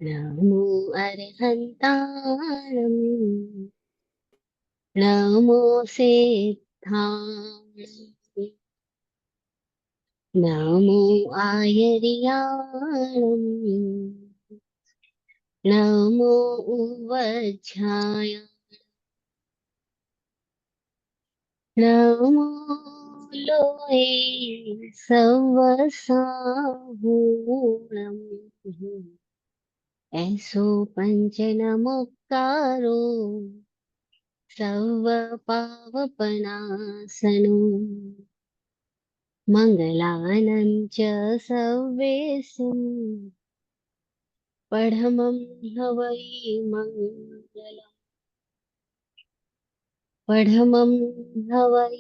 नमो अर्हन्ताणम् नमो सिद्धाणम् नमो आयर्याणम् नमो उवज्झाय नमो लोये सवसाहूणम् ऐसो पंचनमुक्तारो सर्व पावपनासनो मङ्गलानं च सर्वेषु पढमं हवै मङ्गलम् पढमं हवै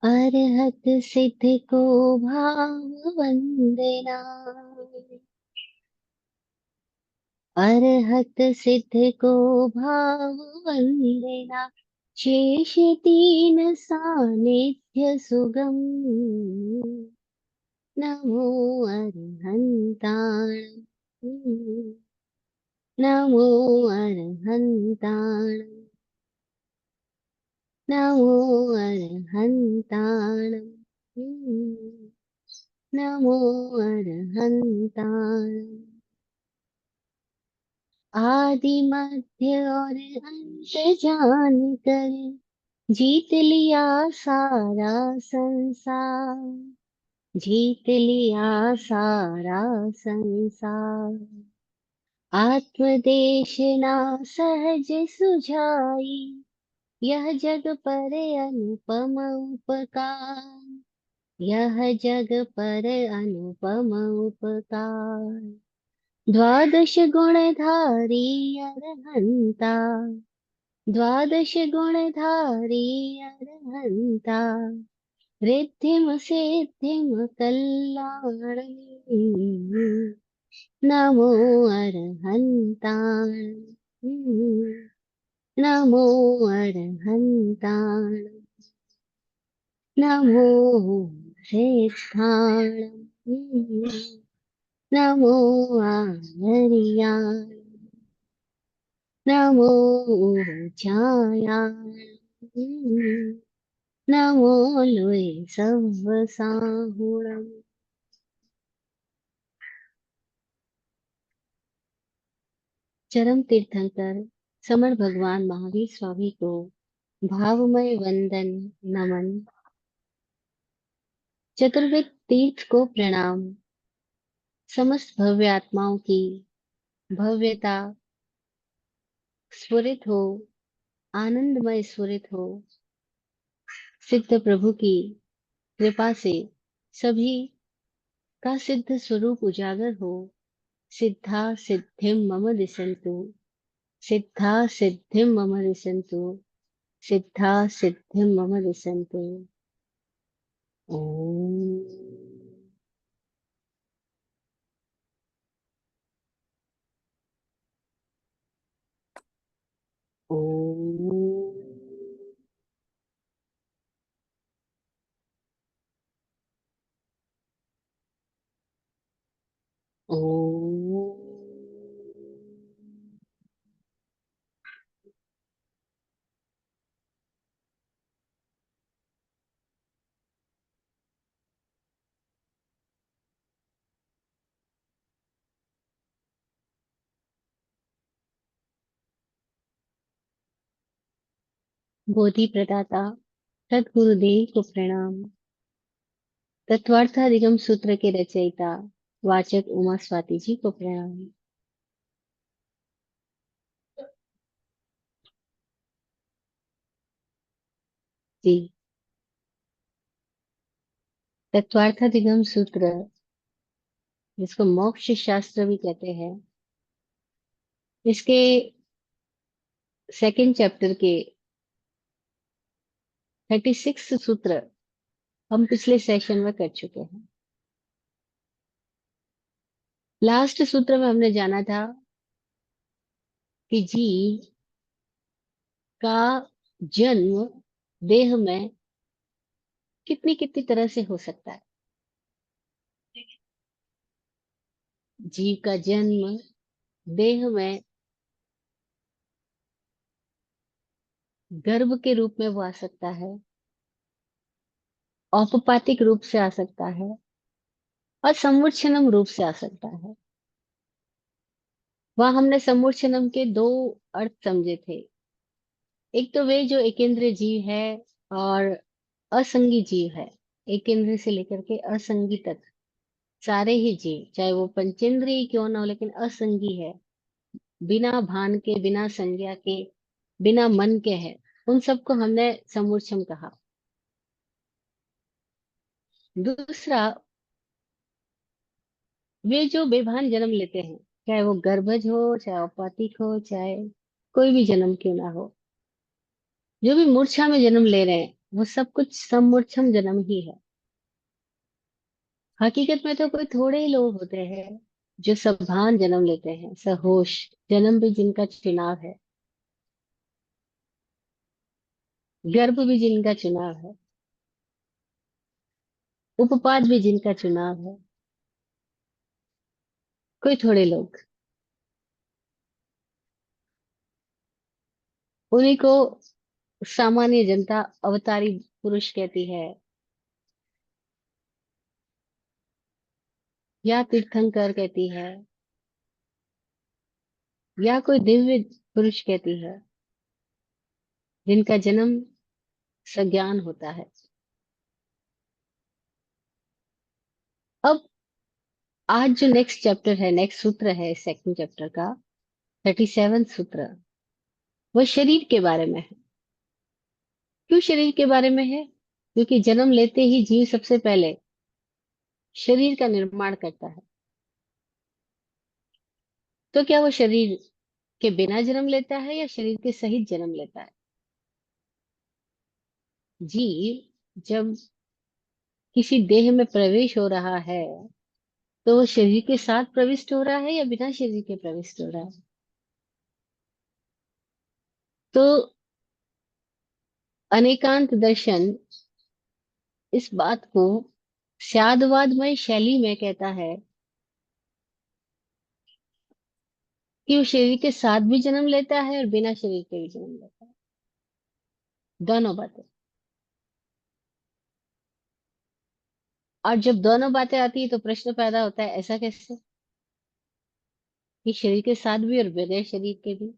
अरहत सिद्ध को भाव वंदना अरहत सिद्ध को भाव वंदना शेष तीन सानिध्य सुगम नमो अरहन्ताण नमो अरहन्ताण नमो अरहन्ताण नमो अरहन्ताण आदि मध्य और अंत जान कर जीत लिया सारा संसार जीत लिया सारा संसार आत्मदेशना सहज सुझाई यह जग पर अनुपम उपकार यह जग पर अनुपम उपकार द्वादश गुणधारी अरहंता द्वादश गुणधारी अरहंता रिद्धिम सिद्धिम कल्याणी नमो अरहन्ताण नमो अरहन्ताण नमो सिद्धाण नमो आर्याण नमो ऊर्जायाण नमो लोय सवसाहुणम् चरम तीर्थंकर समर भगवान महावीर स्वामी को भावमय वंदन नमन। चतुर्विद तीर्थ को प्रणाम। समस्त भव्य आत्माओं की भव्यता स्फुरित हो, आनंदमय स्फुरित हो। सिद्ध प्रभु की कृपा से सभी का सिद्ध स्वरूप उजागर हो। सिद्धा सिद्धिम मम दिशन्तु सिद्धा सिद्धिम मम दिशन्तु सिद्धा सिद्धिम मम दिशन्तु। ओम ओम ओम बोधि प्रदाता सद्गुरुदेव को प्रणाम। तत्वार्थाधिगम सूत्र के रचयिता वाचक उमा स्वाति जी को प्रणाम। जी, तत्वार्थाधिगम सूत्र जिसको मोक्ष शास्त्र भी कहते हैं, इसके सेकंड चैप्टर के 36 सूत्र हम पिछले सेशन में कर चुके हैं। लास्ट सूत्र में हमने जाना था कि जीव का जन्म देह में कितनी कितनी तरह से हो सकता है। जीव का जन्म, देह में गर्भ के रूप में वो आ सकता है, औपपातिक रूप से आ सकता है, और समूर्छनम रूप से आ सकता है। वहां हमने समूर्छनम के दो अर्थ समझे थे। एक तो वे जो एकेंद्रीय जीव है और असंगी जीव है। एकेंद्रीय से लेकर के असंगी तक सारे ही जीव, चाहे वो पंचेंद्रिय क्यों ना हो, लेकिन असंगी है, बिना भान के, बिना संज्ञा के, बिना मन के है, उन सबको हमने समूर्छम कहा। दूसरा, वे जो बेभान जन्म लेते हैं, चाहे वो गर्भज हो, चाहे औपातिक हो, चाहे कोई भी जन्म क्यों ना हो, जो भी मूर्छा में जन्म ले रहे हैं, वो सब कुछ समूर्छम जन्म ही है। हकीकत में तो कोई थोड़े ही लोग होते हैं जो सभान जन्म लेते हैं, सहोश, जन्म भी जिनका चुनाव है, गर्भ भी जिनका चुनाव है, उपपाद भी जिनका चुनाव है। कोई थोड़े लोग, उन्हीं को सामान्य जनता अवतारी पुरुष कहती है, या तीर्थंकर कहती है, या कोई दिव्य पुरुष कहती है, जिनका जन्म सज्ञान होता है। अब आज जो नेक्स्ट चैप्टर है, नेक्स्ट सूत्र है सेकंड चैप्टर का, 37 सूत्र, वो शरीर के बारे में है। क्यों शरीर के बारे में है? क्योंकि जन्म लेते ही जीव सबसे पहले शरीर का निर्माण करता है। तो क्या वो शरीर के बिना जन्म लेता है या शरीर के सहित जन्म लेता है? जीव जब किसी देह में प्रवेश हो रहा है, तो वो शरीर के साथ प्रविष्ट हो रहा है या बिना शरीर के प्रविष्ट हो रहा है? तो अनेकांत दर्शन इस बात को स्यादवादमय शैली में कहता है कि वो शरीर के साथ भी जन्म लेता है और बिना शरीर के भी जन्म लेता है, दोनों बातें। और जब दोनों बातें आती है तो प्रश्न पैदा होता है, ऐसा कैसे कि शरीर के साथ भी और बगैर शरीर के भी?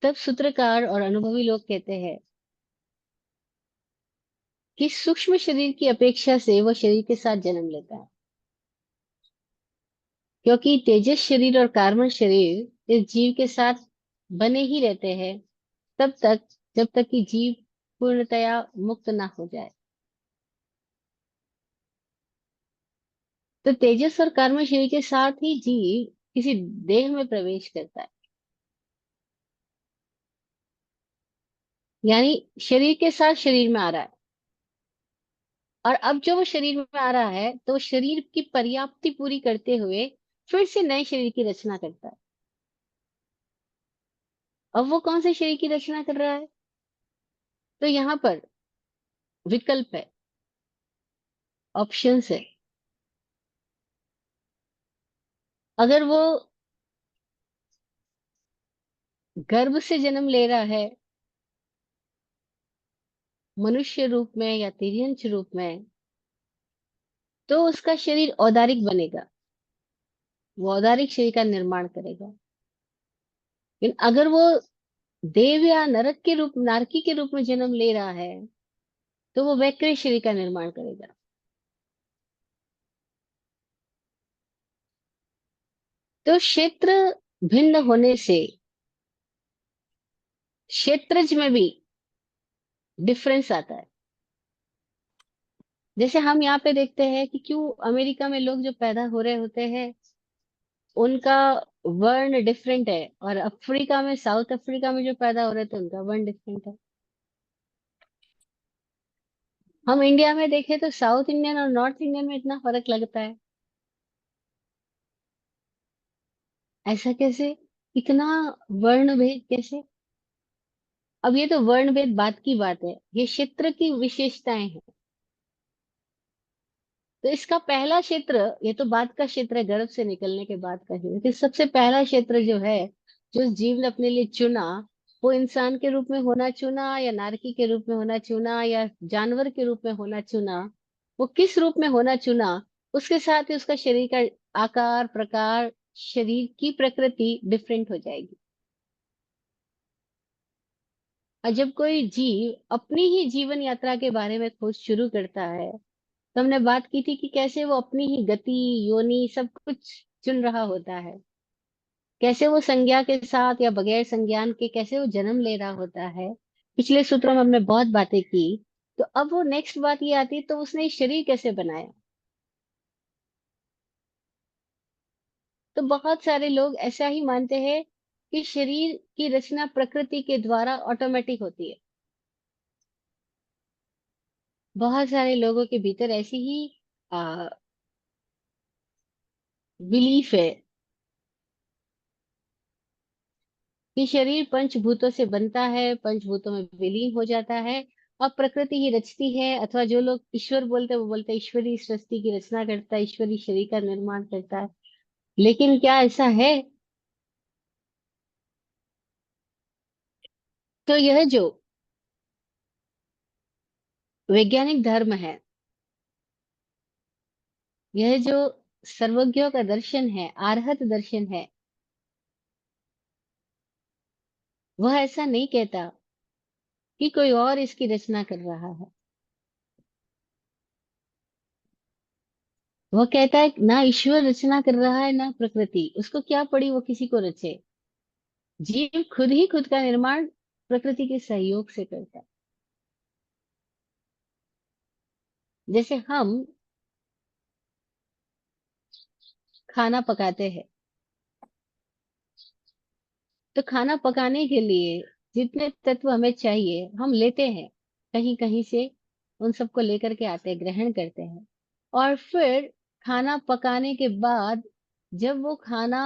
तब सूत्रकार और अनुभवी लोग कहते हैं कि सूक्ष्म शरीर की अपेक्षा से वह शरीर के साथ जन्म लेता है, क्योंकि तेजस शरीर और कार्बन शरीर इस जीव के साथ बने ही रहते हैं तब तक, जब तक कि जीव पूर्णतया मुक्त ना हो जाए। तो तेजस और कार्बन शरीर के साथ ही जीव किसी देह में प्रवेश करता है, यानी शरीर के साथ शरीर में आ रहा है। और अब जो वो शरीर में आ रहा है, तो शरीर की पर्याप्ति पूरी करते हुए फिर से नए शरीर की रचना करता है। अब वो कौन से शरीर की रचना कर रहा है? तो यहाँ पर विकल्प है, ऑप्शंस है। अगर वो गर्भ से जन्म ले रहा है, मनुष्य रूप में या तिर्यंच रूप में, तो उसका शरीर औदारिक बनेगा, वो औदारिक शरीर का निर्माण करेगा। लेकिन अगर वो देव या नरक के रूप, नारकी के रूप में जन्म ले रहा है, तो वो वैकृ शरीर का निर्माण करेगा। तो क्षेत्र भिन्न होने से क्षेत्रज में भी डिफरेंस आता है। जैसे हम यहाँ पे देखते हैं कि क्यों अमेरिका में लोग जो पैदा हो रहे होते हैं, उनका वर्ण डिफरेंट है, और अफ्रीका में, साउथ अफ्रीका में जो पैदा हो रहे थे, उनका वर्ण डिफरेंट है। हम इंडिया में देखें तो साउथ इंडियन और नॉर्थ इंडियन में इतना फर्क लगता है, ऐसा कैसे? इतना वर्ण भेद कैसे? अब ये तो वर्णभेद बात की बात है, ये क्षेत्र की विशेषताएं हैं। तो इसका पहला क्षेत्र, ये तो बाद का क्षेत्र है, गर्भ से निकलने के बाद का क्षेत्र, तो सबसे पहला क्षेत्र जो है, जो इस जीव ने अपने लिए चुना, वो इंसान के रूप में होना चुना या नारकी के रूप में होना चुना या जानवर के रूप में होना चुना, वो किस रूप में होना चुना, उसके साथ ही उसका शरीर का आकार, प्रकार, शरीर की प्रकृति डिफरेंट हो जाएगी। और जब कोई जीव अपनी ही जीवन यात्रा के बारे में खोज शुरू करता है, तो हमने बात की थी कि कैसे वो अपनी ही गति, योनि, सब कुछ चुन रहा होता है, कैसे वो संज्ञा के साथ या बगैर संज्ञान के कैसे वो जन्म ले रहा होता है। पिछले सूत्रों में हमने बहुत बातें की। तो अब वो नेक्स्ट बात ये आती है, तो उसने ये शरीर कैसे बनाया। तो बहुत सारे लोग ऐसा ही मानते हैं कि शरीर की रचना प्रकृति के द्वारा ऑटोमेटिक होती है। बहुत सारे लोगों के भीतर ऐसी ही बिलीफ है कि शरीर पंचभूतों से बनता है, पंचभूतों में विलीन हो जाता है, और प्रकृति ही रचती है। अथवा जो लोग ईश्वर बोलते हैं, वो बोलते हैं ईश्वरी इस सृष्टि की रचना करता है, ईश्वरी शरीर का निर्माण करता है। लेकिन क्या ऐसा है? तो यह जो वैज्ञानिक धर्म है, यह जो सर्वज्ञों का दर्शन है, आर्हत दर्शन है, वह ऐसा नहीं कहता कि कोई और इसकी रचना कर रहा है। वह कहता है ना ईश्वर रचना कर रहा है ना प्रकृति, उसको क्या पड़ी वो किसी को रचे। जीव खुद ही खुद का निर्माण प्रकृति के सहयोग से करता है। जैसे हम खाना पकाते हैं, तो खाना पकाने के लिए जितने तत्व हमें चाहिए हम लेते हैं, कहीं कहीं से उन सबको लेकर के आते हैं, ग्रहण करते हैं। और फिर खाना पकाने के बाद जब वो खाना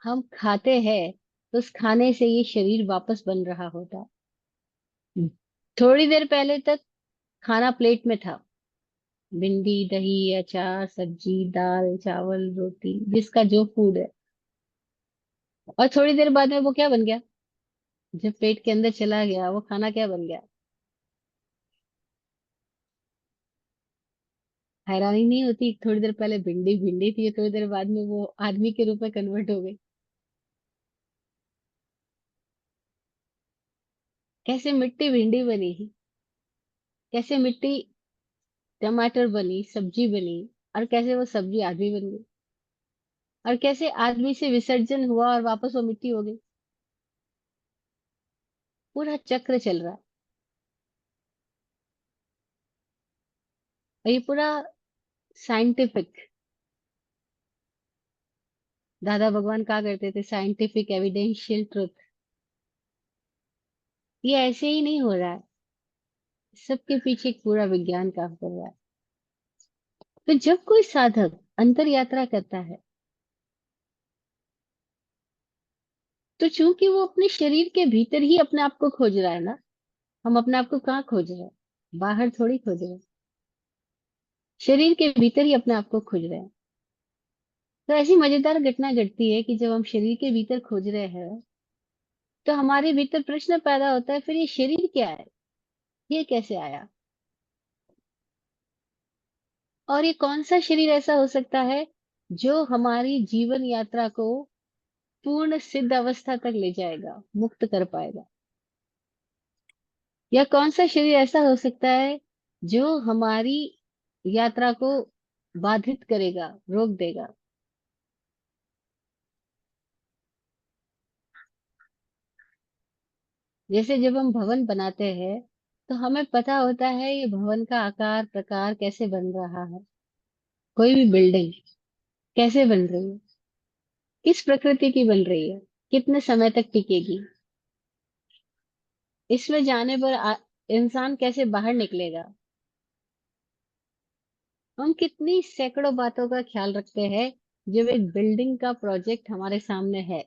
हम खाते हैं, तो उस खाने से ये शरीर वापस बन रहा होता है। थोड़ी देर पहले तक खाना प्लेट में था, भिंडी, दही, अचार, सब्जी, दाल, चावल, रोटी, जिसका जो फूड है। और थोड़ी देर बाद में वो क्या बन गया, जब पेट के अंदर चला गया, वो खाना क्या बन गया। हैरानी नहीं होती, थोड़ी देर पहले भिंडी भिंडी थी, थोड़ी देर बाद में वो आदमी के रूप में कन्वर्ट हो गई। कैसे मिट्टी भिंडी बनी, कैसे मिट्टी टमाटर बनी, सब्जी बनी, और कैसे वो सब्जी आदमी बन गई, और कैसे आदमी से विसर्जन हुआ और वापस वो मिट्टी हो गई। पूरा चक्र चल रहा है। और ये पूरा साइंटिफिक, दादा भगवान कहा करते थे, साइंटिफिक एविडेंशियल ट्रुथ। ये ऐसे ही नहीं हो रहा है, सबके पीछे एक पूरा विज्ञान काम कर रहा है। तो जब कोई साधक अंतर यात्रा करता है, तो चूंकि वो अपने शरीर के भीतर ही अपने आप को खोज रहा है ना, हम अपने आप को कहाँ खोज रहे हैं, बाहर थोड़ी खोज रहे हैं, शरीर के भीतर ही अपने आप को खोज रहे हैं। तो ऐसी मजेदार घटना घटती है कि जब हम शरीर के भीतर खोज रहे हैं, तो हमारे भीतर प्रश्न पैदा होता है, फिर ये शरीर क्या है, ये कैसे आया, और ये कौन सा शरीर ऐसा हो सकता है जो हमारी जीवन यात्रा को पूर्ण सिद्ध अवस्था तक ले जाएगा, मुक्त कर पाएगा। या कौन सा शरीर ऐसा हो सकता है जो हमारी यात्रा को बाधित करेगा, रोक देगा। जैसे जब हम भवन बनाते हैं, तो हमें पता होता है ये भवन का आकार, प्रकार कैसे बन रहा है। कोई भी बिल्डिंग कैसे बन रही है, किस प्रकृति की बन रही है, कितने समय तक टिकेगी, इसमें जाने पर इंसान कैसे बाहर निकलेगा। हम कितनी सैकड़ों बातों का ख्याल रखते हैं जब एक बिल्डिंग का प्रोजेक्ट हमारे सामने है।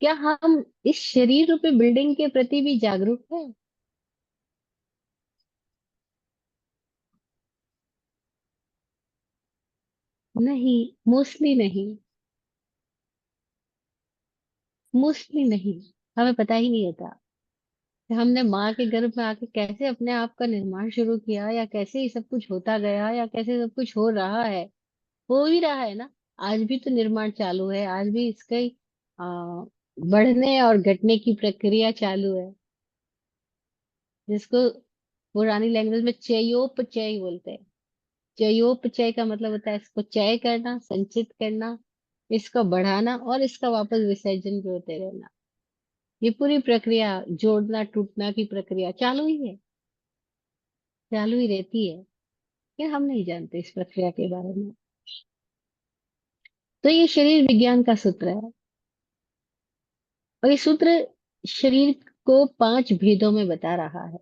क्या हम इस शरीर रूपी बिल्डिंग के प्रति भी जागरूक है? नहीं, मोस्टली नहीं। मोस्टली नहीं। हमें पता ही नहीं होता कि हमने माँ के गर्भ में आके कैसे अपने आप का निर्माण शुरू किया, या कैसे ये सब कुछ होता गया, या कैसे सब कुछ हो रहा है। हो ही रहा है ना। आज भी तो निर्माण चालू है, आज भी इसका ही बढ़ने और घटने की प्रक्रिया चालू है, जिसको पुरानी लैंग्वेज में चयोपचय बोलते हैं। चयोपचय का मतलब होता है इसको चय करना, संचित करना, इसका बढ़ाना और इसका वापस विसर्जन भी होते रहना। ये पूरी प्रक्रिया, जोड़ना टूटना की प्रक्रिया चालू ही है, चालू ही रहती है। लेकिन हम नहीं जानते इस प्रक्रिया के बारे में। तो ये शरीर विज्ञान का सूत्र है। और ये सूत्र शरीर को 5 भेदों में बता रहा है।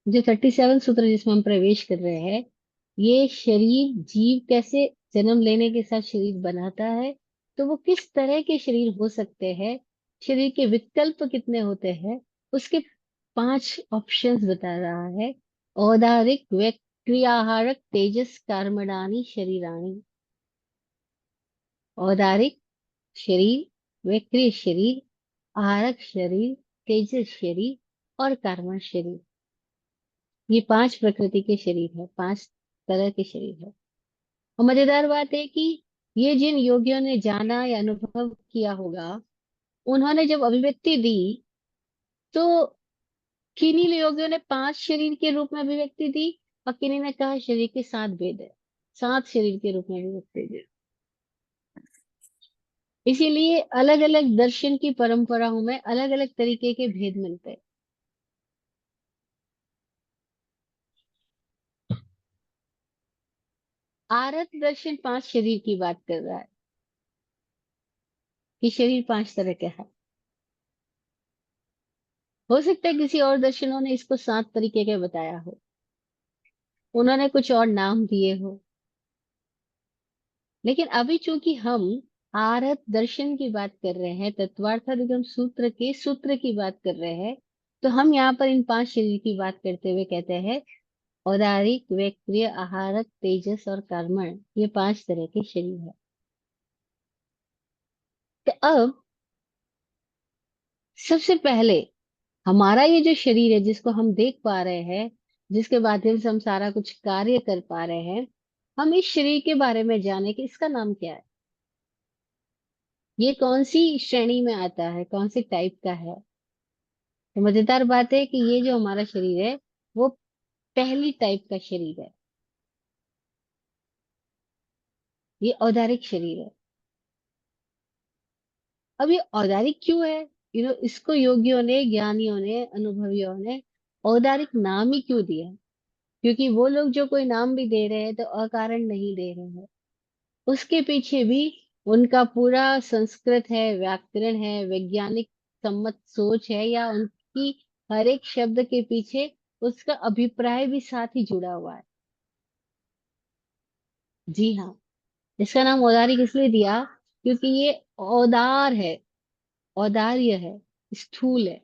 जो 37 सूत्र जिसमें हम प्रवेश कर रहे हैं, ये शरीर जीव कैसे जन्म लेने के साथ शरीर बनाता है, तो वो किस तरह के शरीर हो सकते हैं, शरीर के विकल्प कितने होते हैं, उसके 5 ऑप्शंस बता रहा है। औदारिक व क्रियाहारक तेजस कर्मणानि शरीराणि। औदारिक शरीर, व क्रिय शरीर, आहारक शरीर, तेजस शरीर और कर्मण शरीर। ये 5 प्रकृति के शरीर है, 5 तरह के शरीर है। और मजेदार बात है कि ये जिन योगियों ने जाना या अनुभव किया होगा, उन्होंने जब अभिव्यक्ति दी, तो किन्हीं योगियों ने 5 शरीर के रूप में अभिव्यक्ति दी, और किन्हीं ने कहा शरीर के 7 भेद है, 7 शरीर के रूप में अभिव्यक्ति दी। इसीलिए अलग अलग दर्शन की परंपराओं में अलग अलग तरीके के भेद मिलते हैं। आरत दर्शन 5 शरीर की बात कर रहा है, कि शरीर 5 तरह के है। हो सकता है किसी और दर्शनों ने इसको 7 तरीके के बताया हो, उन्होंने कुछ और नाम दिए हो। लेकिन अभी चूंकि हम आरत दर्शन की बात कर रहे हैं, तत्वार्थादिगम सूत्र के सूत्र की बात कर रहे हैं, तो हम यहाँ पर इन 5 शरीर की बात करते हुए कहते हैं औदारिक, वैक्रिय, आहारक, तेजस और कर्मण, ये 5 तरह के शरीर है। तो अब सबसे पहले हमारा ये जो शरीर है, जिसको हम देख पा रहे हैं, जिसके माध्यम से हम सारा कुछ कार्य कर पा रहे हैं, हम इस शरीर के बारे में जाने कि इसका नाम क्या है, ये कौन सी श्रेणी में आता है, कौन सी टाइप का है। तो मजेदार बात है कि ये जो हमारा शरीर है, वो पहली टाइप का शरीर है। ये औदारिक शरीर है। अब ये औदारिक क्यों है? इसको योगियों ने, ज्ञानियों ने, अनुभवियों ने औदारिक नाम ही क्यों दिया? क्योंकि वो लोग जो कोई नाम भी दे रहे हैं तो अकारण नहीं दे रहे हैं। उसके पीछे भी उनका पूरा संस्कृत है, व्याकरण है, वैज्ञानिक सम्मत सोच है, या उनकी हर एक शब्द के पीछे उसका अभिप्राय भी साथ ही जुड़ा हुआ है। जी हाँ। इसका नाम औदारिक इसलिए दिया क्योंकि ये औदार है, औदार्य है, स्थूल है,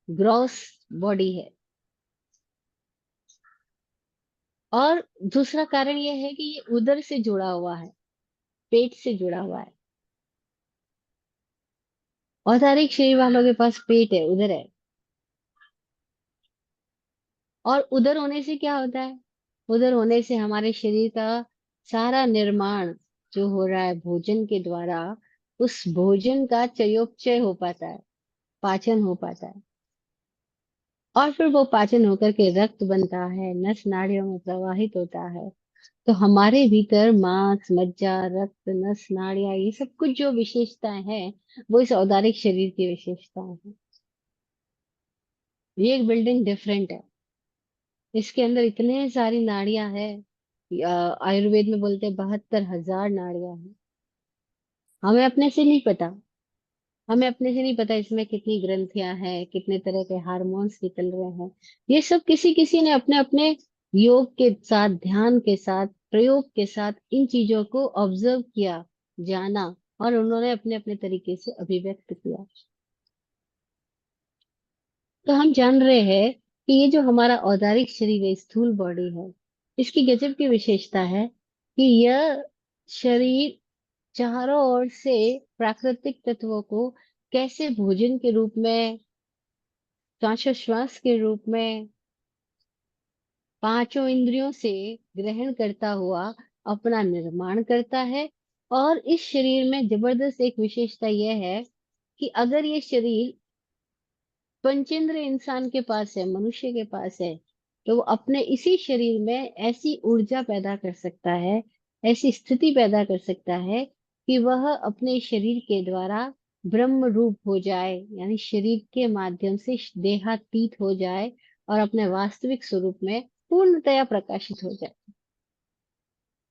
ग्रॉस बॉडी है। और दूसरा कारण ये है कि ये उदर से जुड़ा हुआ है, पेट से जुड़ा हुआ है। औदारिक शरीर वालों के पास पेट है, उदर है। और उदर होने से क्या होता है? उदर होने से हमारे शरीर का सारा निर्माण जो हो रहा है भोजन के द्वारा, उस भोजन का चयोपचय हो पाता है, पाचन हो पाता है। और फिर वो पाचन होकर के रक्त बनता है, नस नाड़ियों में प्रवाहित होता है। तो हमारे भीतर मांस, मज्जा, रक्त, नस नाड़ियां, ये सब कुछ जो विशेषताएं हैं, वो इस औदारिक शरीर की विशेषताएं हैं। ये एक बिल्डिंग डिफरेंट है। इसके अंदर इतने सारी नाड़ियां हैं। आयुर्वेद में बोलते हैं 72,000 नाड़ियां हैं। हमें अपने से नहीं पता। हमें अपने से नहीं पता इसमें कितनी ग्रंथियां हैं, कितने तरह के हार्मोन्स निकल रहे हैं। ये सब किसी किसी ने अपने अपने योग के साथ, ध्यान के साथ, प्रयोग के साथ इन चीजों को ऑब्जर्व किया, जाना, और उन्होंने अपने अपने तरीके से अभिव्यक्त किया। तो हम जान रहे हैं कि ये जो हमारा औदारिक शरीर है, स्थूल बॉडी है, इसकी गजब की विशेषता है कि यह शरीर चारों ओर से प्राकृतिक तत्वों को कैसे भोजन के रूप में, श्वासोश्वास के रूप में, पांचों इंद्रियों से ग्रहण करता हुआ अपना निर्माण करता है। और इस शरीर में जबरदस्त एक विशेषता यह है कि अगर ये शरीर पंचेंद्र इंसान के पास है, मनुष्य के पास है, तो वो अपने इसी शरीर में ऐसी ऊर्जा पैदा कर सकता है, ऐसी स्थिति पैदा कर सकता है कि वह अपने शरीर के द्वारा ब्रह्म रूप हो जाए, यानी शरीर के माध्यम से देहातीत हो जाए और अपने वास्तविक स्वरूप में पूर्णतया प्रकाशित हो जाए।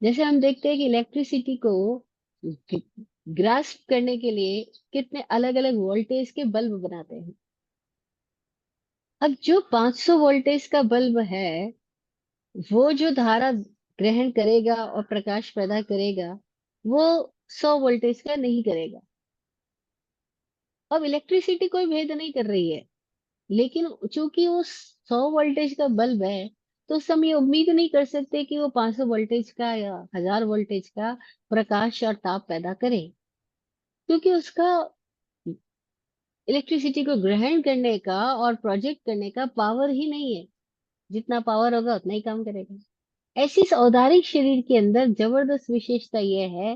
जैसे हम देखते हैं कि इलेक्ट्रिसिटी को ग्रास्प करने के लिए कितने अलग अलग वोल्टेज के बल्ब बनाते हैं। अब जो 500 वोल्टेज का बल्ब है, वो जो धारा ग्रहण करेगा और प्रकाश पैदा करेगा, वो 100 वोल्टेज का नहीं करेगा। अब इलेक्ट्रिसिटी कोई भेद नहीं कर रही है, लेकिन चूंकि वो 100 वोल्टेज का बल्ब है, तो उस हम ये उम्मीद नहीं कर सकते कि वो 500 वोल्टेज का या 1000 वोल्टेज का प्रकाश और ताप पैदा करे, क्योंकि उसका इलेक्ट्रिसिटी को ग्रहण करने का और प्रोजेक्ट करने का पावर ही नहीं है। जितना पावर होगा उतना ही काम करेगा। ऐसी इस औदारिक शरीर के अंदर जबरदस्त विशेषता यह है।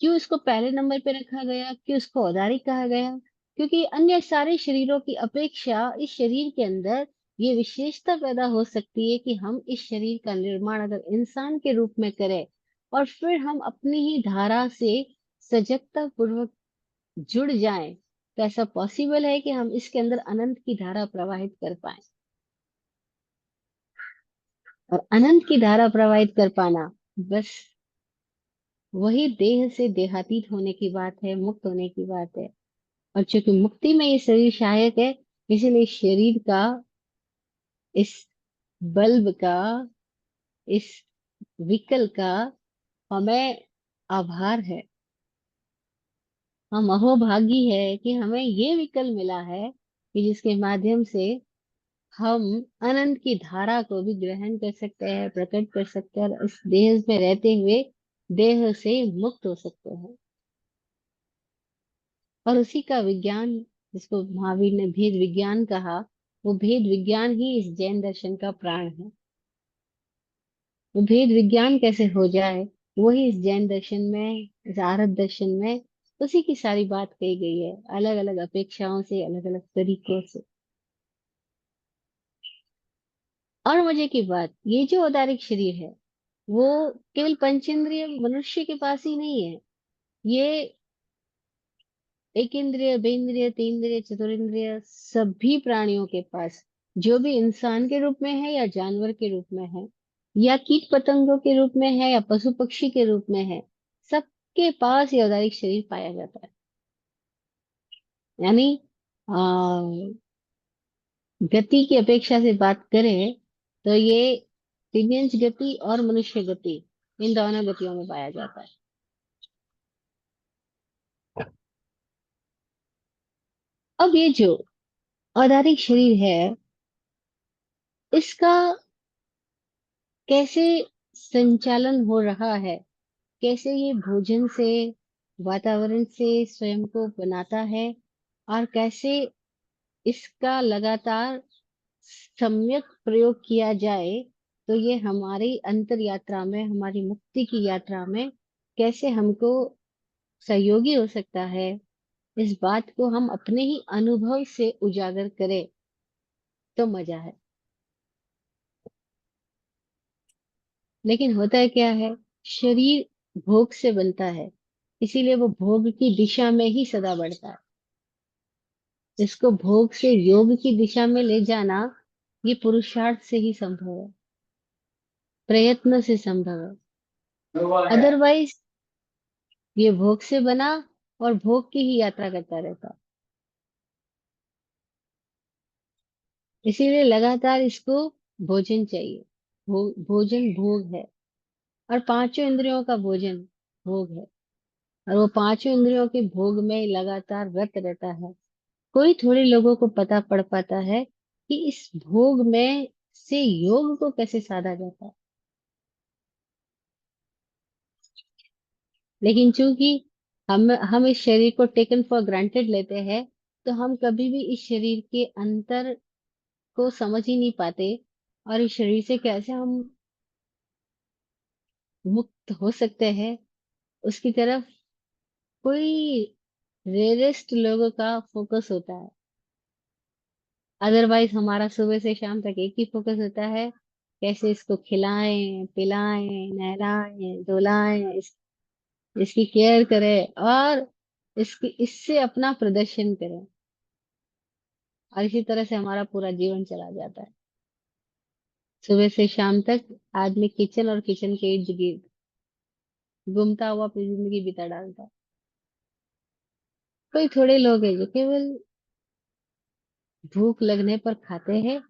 क्यों इसको पहले नंबर पे रखा गया, क्यों इसको औदारिक कहा गया? क्योंकि अन्य सारे शरीरों की अपेक्षा इस शरीर के अंदर ये विशेषता पैदा हो सकती है कि हम इस शरीर का निर्माण अगर इंसान के रूप में करें और फिर हम अपनी ही धारा से सजगता पूर्वक जुड़ जाएं, तो ऐसा पॉसिबल है कि हम इसके अंदर अनंत की धारा प्रवाहित कर पाए। और अनंत की धारा प्रवाहित कर पाना, बस वही देह से देहातीत होने की बात है, मुक्त होने की बात है। और चूंकि मुक्ति में ये शरीर सहायक है, इसीलिए शरीर का, इस बल्ब का, इस विकल का हमें आभार है। हम अहोभागी है कि हमें ये विकल मिला है कि जिसके माध्यम से हम अनंत की धारा को भी ग्रहण कर सकते हैं, प्रकट कर सकते हैं और इस देह में रहते हुए देह से मुक्त हो सकते हैं। और उसी का विज्ञान, जिसको महावीर ने भेद विज्ञान कहा, वो भेद विज्ञान ही इस जैन दर्शन का प्राण है। वो भेद विज्ञान कैसे हो जाए, वही इस जैन दर्शन में, इस आर्त दर्शन में उसी की सारी बात कही गई है, अलग अलग अपेक्षाओं से, अलग अलग तरीकों से। और मजे की बात, ये जो औदारिक शरीर है, वो केवल पंचेंद्रिय मनुष्य के पास ही नहीं है। ये एक इंद्रिय, बेंद्रिय, तीन्द्रिय, चतुरिंद्रिय सभी प्राणियों के पास, जो भी इंसान के रूप में है या जानवर के रूप में है या कीट पतंगों के रूप में है या पशु पक्षी के रूप में है, सबके पास ये औदारिक शरीर पाया जाता है। यानी आ, गति की अपेक्षा से बात करें तो ये दिव्यंश गति और मनुष्य गति, इन दोनों गतियों में पाया जाता है। अब ये जो औदारिक शरीर है, इसका कैसे संचालन हो रहा है, कैसे ये भोजन से, वातावरण से स्वयं को बनाता है, और कैसे इसका लगातार सम्यक प्रयोग किया जाए, तो ये हमारी अंतर यात्रा में, हमारी मुक्ति की यात्रा में कैसे हमको सहयोगी हो सकता है, इस बात को हम अपने ही अनुभव से उजागर करें तो मजा है। लेकिन होता क्या है, शरीर भोग से बनता है, इसीलिए वो भोग की दिशा में ही सदा बढ़ता है। इसको भोग से योग की दिशा में ले जाना, ये पुरुषार्थ से ही संभव है, प्रयत्न से संभव है। अदरवाइज ये भोग से बना और भोग की ही यात्रा करता रहता। इसीलिए लगातार इसको भोजन चाहिए। भोजन भोग है, और पांचों इंद्रियों का भोजन भोग है। और वो पांचों इंद्रियों के भोग में लगातार रत रहता है। कोई थोड़े लोगों को पता पड़ पाता है कि इस भोग में से योग को कैसे साधा जाता है। लेकिन चूंकि हम इस शरीर को टेकन फॉर ग्रांटेड लेते हैं, तो हम कभी भी इस शरीर के अंतर को समझ ही नहीं पाते, और इस शरीर से कैसे हम मुक्त हो सकते हैं, उसकी तरफ कोई रेयरेस्ट लोगों का फोकस होता है। अदरवाइज हमारा सुबह से शाम तक एक ही फोकस होता है, कैसे इसको खिलाएं पिलाएं नहलाएं धुलाएं, इसकी केयर करें, और इसकी इससे अपना प्रदर्शन करें। और इसी तरह से हमारा पूरा जीवन चला जाता है। सुबह से शाम तक आदमी किचन और किचन के इर्द गिर्द घूमता हुआ अपनी जिंदगी बिता डालता है। कोई थोड़े लोग हैं जो केवल भूख लगने पर खाते हैं,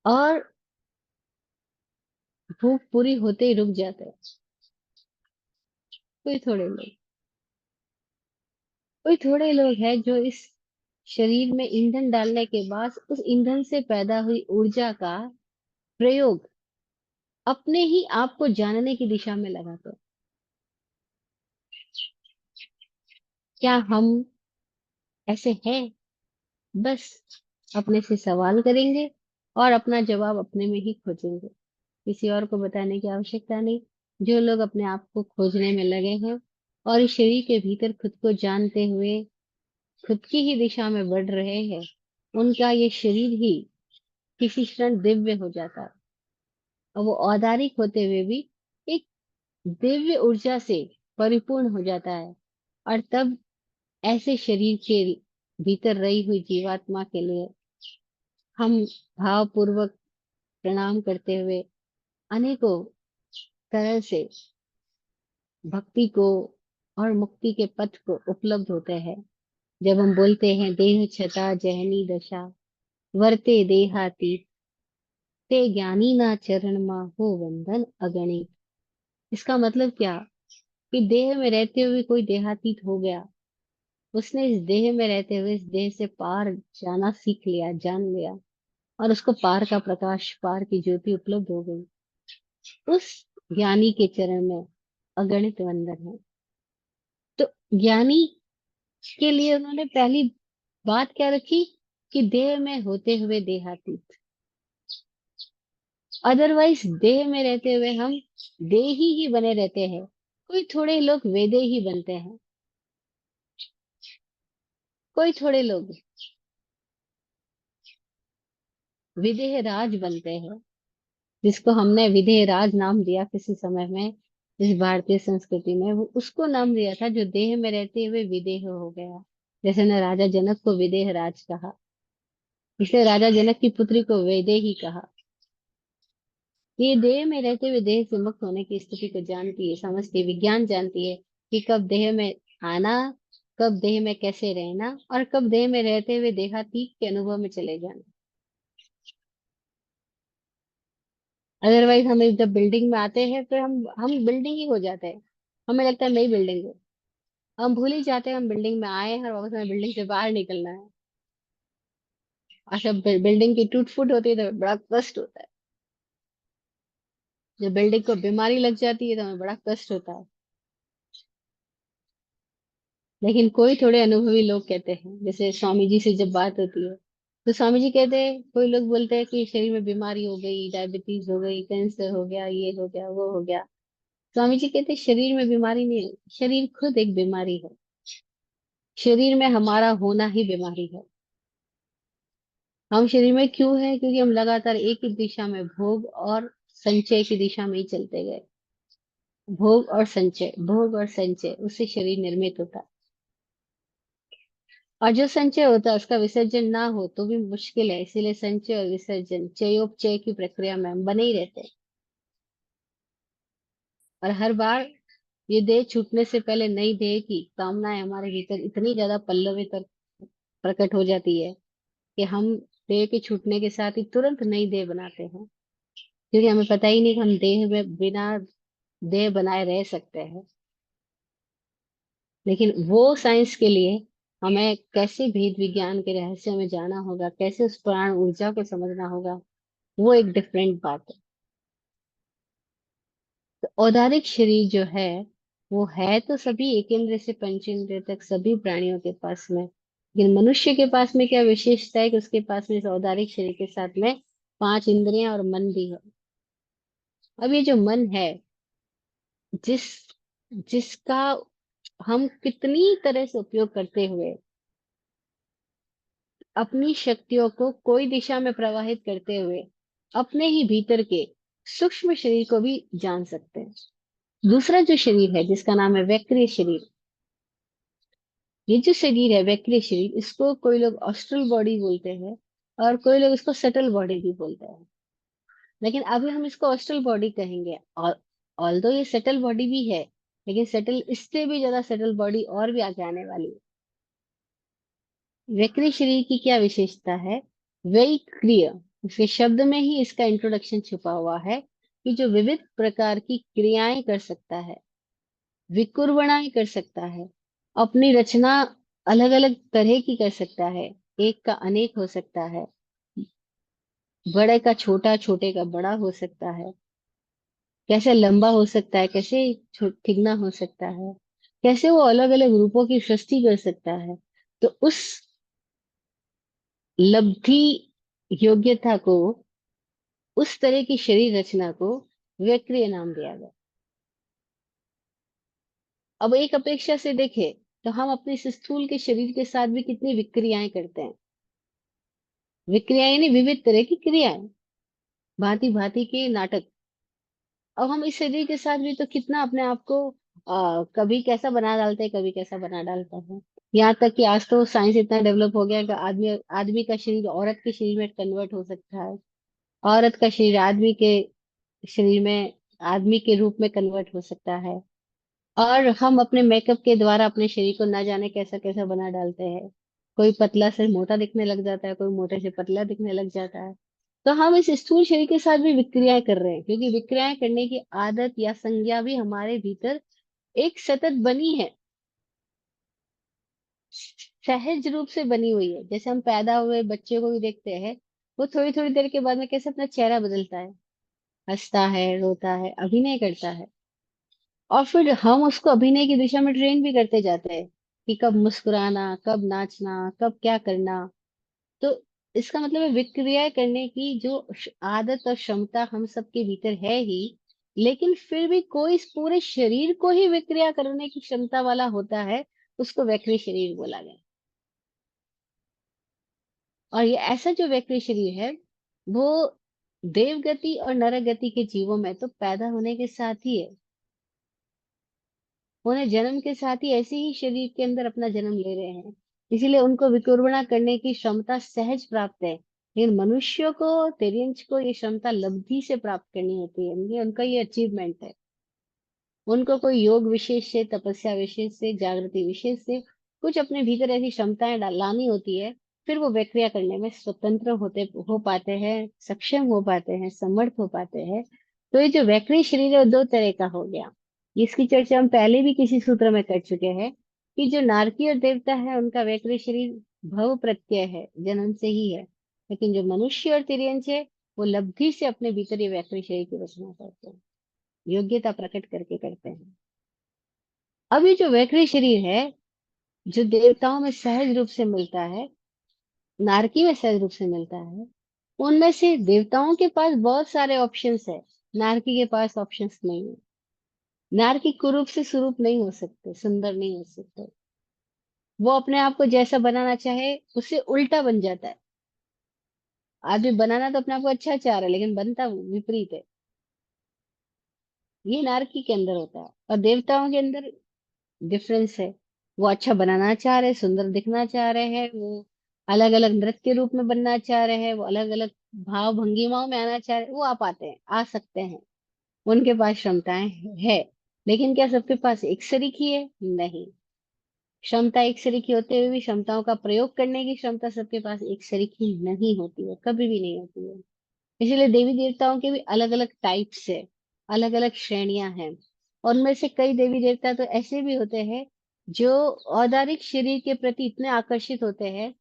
और भूख पूरी होते ही रुक जाते हैं। कोई थोड़े लोग कोई थोड़े लोग हैं जो इस शरीर में ईंधन डालने के बाद उस ईंधन से पैदा हुई ऊर्जा का प्रयोग अपने ही आप को जानने की दिशा में लगाते हैं। क्या हम ऐसे हैं? बस अपने से सवाल करेंगे और अपना जवाब अपने में ही खोजेंगे। किसी और को बताने की आवश्यकता नहीं। जो लोग अपने आप को खोजने में लगे हैं और इस शरीर के भीतर खुद को जानते हुए खुद की ही दिशा में बढ़ रहे हैं, उनका ये शरीर ही किसी क्षण दिव्य हो जाता है, और वो औदारिक होते हुए भी एक दिव्य ऊर्जा से परिपूर्ण हो जाता है। और तब ऐसे शरीर के भीतर रही हुई जीवात्मा के लिए हम भावपूर्वक प्रणाम करते हुए अनेकों तरह से भक्ति को और मुक्ति के पथ को उपलब्ध होते हैं। जब हम बोलते हैं देह छता जहनी दशा वर्ते देहातीत ते ज्ञानी ना चरण हो वंदन अगणित। इसका मतलब क्या? कि देह में रहते हुए कोई देहातीत हो गया, उसने इस देह में रहते हुए इस देह से पार जाना सीख लिया जान लिया, और उसको पार का प्रकाश पार की ज्योति उपलब्ध हो गई। उस ज्ञानी के चरण में अगणित वंदन है। तो ज्ञानी के लिए उन्होंने पहली बात क्या रखी? कि देह में होते हुए देहातीत। अदरवाइज देह में रहते हुए हम देही ही बने रहते हैं। कोई थोड़े लोग वेदे ही बनते हैं। कोई थोड़े लोग विदेह राज बनते हैं, जिसको हमने विदेह राज नाम दिया किसी समय में। इस भारतीय संस्कृति में वो उसको नाम दिया था जो देह में रहते हुए विदेह हो गया। जैसे ने राजा जनक को विदेह राज कहा, इसलिए राजा जनक की पुत्री को वेदे ही कहा। ये देह में रहते हुए देह से मुक्त होने की स्थिति को जानती है, समझती है, विज्ञान जानती है कि कब देह में आना, कब देह में कैसे रहना, और कब देह में रहते हुए देहातीत के अनुभव में चले जाना। अदरवाइज हम जब बिल्डिंग में आते हैं तो हम बिल्डिंग ही हो जाते हैं। हमें लगता है नई बिल्डिंग है। हम भूल ही जाते हैं हम बिल्डिंग में आए हैं और वापस हमें बिल्डिंग से बाहर निकलना है। और जब बिल्डिंग की टूट फूट होती है तो बड़ा कष्ट होता है। जब बिल्डिंग को बीमारी लग जाती है तो हमें बड़ा कष्ट होता है। लेकिन कोई थोड़े अनुभवी लोग कहते हैं, जैसे स्वामी जी से जब बात होती है तो स्वामी जी कहते हैं, कोई लोग बोलते हैं कि शरीर में बीमारी हो गई, डायबिटीज हो गई, कैंसर हो गया, ये हो गया वो हो गया। स्वामी जी कहते हैं शरीर में बीमारी नहीं है, शरीर खुद एक बीमारी है। शरीर में हमारा होना ही बीमारी है। हम शरीर में क्यों है? क्योंकि हम लगातार एक ही दिशा में भोग और संचय की दिशा में ही चलते गए। भोग और संचय, भोग और संचय, उससे शरीर निर्मित होता है। और जो संचय होता है उसका विसर्जन ना हो तो भी मुश्किल है, इसीलिए संचय और विसर्जन चयोपचय की प्रक्रिया में हम बने ही रहते हैं। और हर बार ये देह छूटने से पहले नई देह की कामनाएं हमारे भीतर इतनी ज्यादा पल्लवित और प्रकट हो जाती है कि हम देह के छूटने के साथ ही तुरंत नई देह बनाते हैं, क्योंकि हमें पता ही नहीं कि हम देह में बिना देह बनाए रह सकते हैं। लेकिन वो साइंस के लिए हमें कैसे भेद विज्ञान के रहस्य में जाना होगा, कैसे उस प्राण ऊर्जा को समझना होगा, वो एक डिफरेंट बात है। तो औदारिक शरीर जो है वो है तो सभी एक इंद्र से पंच इंद्रिय तक सभी प्राणियों के पास में, लेकिन मनुष्य के पास में क्या विशेषता है कि उसके पास में इस औदारिक शरीर के साथ में पांच इंद्रियां और मन भी है। अब ये जो मन है, जिस जिसका हम कितनी तरह से उपयोग करते हुए अपनी शक्तियों को कोई दिशा में प्रवाहित करते हुए अपने ही भीतर के सूक्ष्म शरीर को भी जान सकते हैं। दूसरा जो शरीर है जिसका नाम है वैक्रिय शरीर, ये जो शरीर है वैक्रिय शरीर, इसको कोई लोग ऑस्ट्रल बॉडी बोलते हैं और कोई लोग इसको सटल बॉडी भी बोलते हैं। लेकिन अभी हम इसको ऑस्ट्रल बॉडी कहेंगे, और ऑल्दो ये सटल बॉडी भी है, लेकिन सटल इससे भी ज्यादा सटल बॉडी और भी आगे आने वाली है। वैक्रिय शरीर की क्या विशेषता है? वैक्रिय, इसके शब्द में ही इसका इंट्रोडक्शन छुपा हुआ है कि जो विविध प्रकार की क्रियाएं कर सकता है, विकुर्वणाएं कर सकता है, अपनी रचना अलग अलग तरह की कर सकता है, एक का अनेक हो सकता है, बड़े का छोटा छोटे का बड़ा हो सकता है, कैसे लंबा हो सकता है, कैसे ठिगना हो सकता है, कैसे वो अलग अलग रूपों की सृष्टि कर सकता है। तो उस लब्धि योग्यता को, उस तरह की शरीर रचना को वैक्रिय नाम दिया गया। अब एक अपेक्षा से देखें तो हम अपने इस स्थूल के शरीर के साथ भी कितनी विक्रियाएं करते हैं। विक्रियाएं यानी विविध तरह की क्रियाएं, भांति भांति के नाटक। अब हम इस शरीर के साथ भी तो कितना अपने आप को कभी कैसा बना डालते हैं, कभी कैसा बना डालते हैं। यहाँ तक कि आज तो साइंस इतना डेवलप हो गया है कि आदमी आदमी का शरीर औरत के शरीर में कन्वर्ट हो सकता है, औरत का शरीर आदमी के शरीर में आदमी के रूप में कन्वर्ट हो सकता है। और हम अपने मेकअप के द्वारा अपने शरीर को ना जाने कैसा कैसा बना डालते हैं। कोई पतला से मोटा दिखने लग जाता है, कोई मोटे से पतला दिखने लग जाता है। तो हम इस स्थूल शरीर के साथ भी विक्रियाएं कर रहे हैं, क्योंकि विक्रियाएं करने की आदत या संज्ञा भी हमारे भीतर एक सतत बनी है, सहज रूप से बनी हुई है। जैसे हम पैदा हुए बच्चे को भी देखते हैं, वो थोड़ी थोड़ी देर के बाद में कैसे अपना चेहरा बदलता है, हंसता है, रोता है, अभिनय करता है। और फिर हम उसको अभिनय की दिशा में ट्रेन भी करते जाते हैं कि कब मुस्कुराना, कब नाचना, कब क्या करना। तो इसका मतलब है विक्रिया करने की जो आदत और क्षमता हम सबके भीतर है ही, लेकिन फिर भी कोई इस पूरे शरीर को ही विक्रिया करने की क्षमता वाला होता है, उसको वैक्रिय शरीर बोला गया। और ये ऐसा जो वैक्रिय शरीर है, वो देवगति और नरगति के जीवों में तो पैदा होने के साथ ही है, उन्हें जन्म के साथ ही ऐसे ही शरीर के अंदर अपना जन्म ले रहे हैं, इसीलिए उनको विकुर्बणा करने की क्षमता सहज प्राप्त है। लेकिन मनुष्यों को, तिर्यंच को ये क्षमता लब्धि से प्राप्त करनी होती है, ये उनका ये अचीवमेंट है। उनको कोई योग विशेष से, तपस्या विशेष से, जागृति विशेष से कुछ अपने भीतर ऐसी क्षमताएं लानी होती है, फिर वो विक्रिया करने में स्वतंत्र होते हो पाते हैं, सक्षम हो पाते हैं, समर्थ हो पाते हैं। तो ये जो वैक्रिय शरीर है वो दो तरह का हो गया। इसकी चर्चा हम पहले भी किसी सूत्र में कर चुके हैं कि जो नारकी और देवता है उनका वैक्रिय शरीर भव प्रत्यय है, जन्म से ही है। लेकिन जो मनुष्य और तिर्यंच है, वो लब्धि से अपने भीतर ये वैक्रिय शरीर की रचना करते हैं, योग्यता प्रकट करके करते हैं। अब ये जो वैक्रिय शरीर है, जो देवताओं में सहज रूप से मिलता है, नारकी में सहज रूप से मिलता है, उनमें से देवताओं के पास बहुत सारे ऑप्शंस है, नारकी के पास ऑप्शंस नहीं है। नारकी कुरूप से सुरूप नहीं हो सकते, सुंदर नहीं हो सकते। वो अपने आप को जैसा बनाना चाहे उससे उल्टा बन जाता है। आदमी बनाना तो अपने आप को अच्छा चाह रहा है, लेकिन बनता विपरीत है। ये नारकी के अंदर होता है, और देवताओं के अंदर डिफरेंस है। वो अच्छा बनाना चाह रहे, सुंदर दिखना चाह रहे हैं, वो अलग अलग नृत्य रूप में बनना चाह रहे हैं, वो अलग अलग भाव भंगिमाओं में आना चाह रहे हैं, वो आ पाते हैं, आ सकते हैं। उनके पास क्षमताएं है। लेकिन क्या सबके पास एक सरीखी है? नहीं। क्षमता एक सरीखी होते हुए भी क्षमताओं का प्रयोग करने की क्षमता सबके पास एक सरीखी नहीं होती है, कभी भी नहीं होती है। इसीलिए देवी देवताओं के भी अलग अलग टाइप्स है, अलग अलग श्रेणियां हैं। और उनमें से कई देवी देवता तो ऐसे भी होते हैं जो औदारिक शरीर के प्रति इतने आकर्षित होते हैं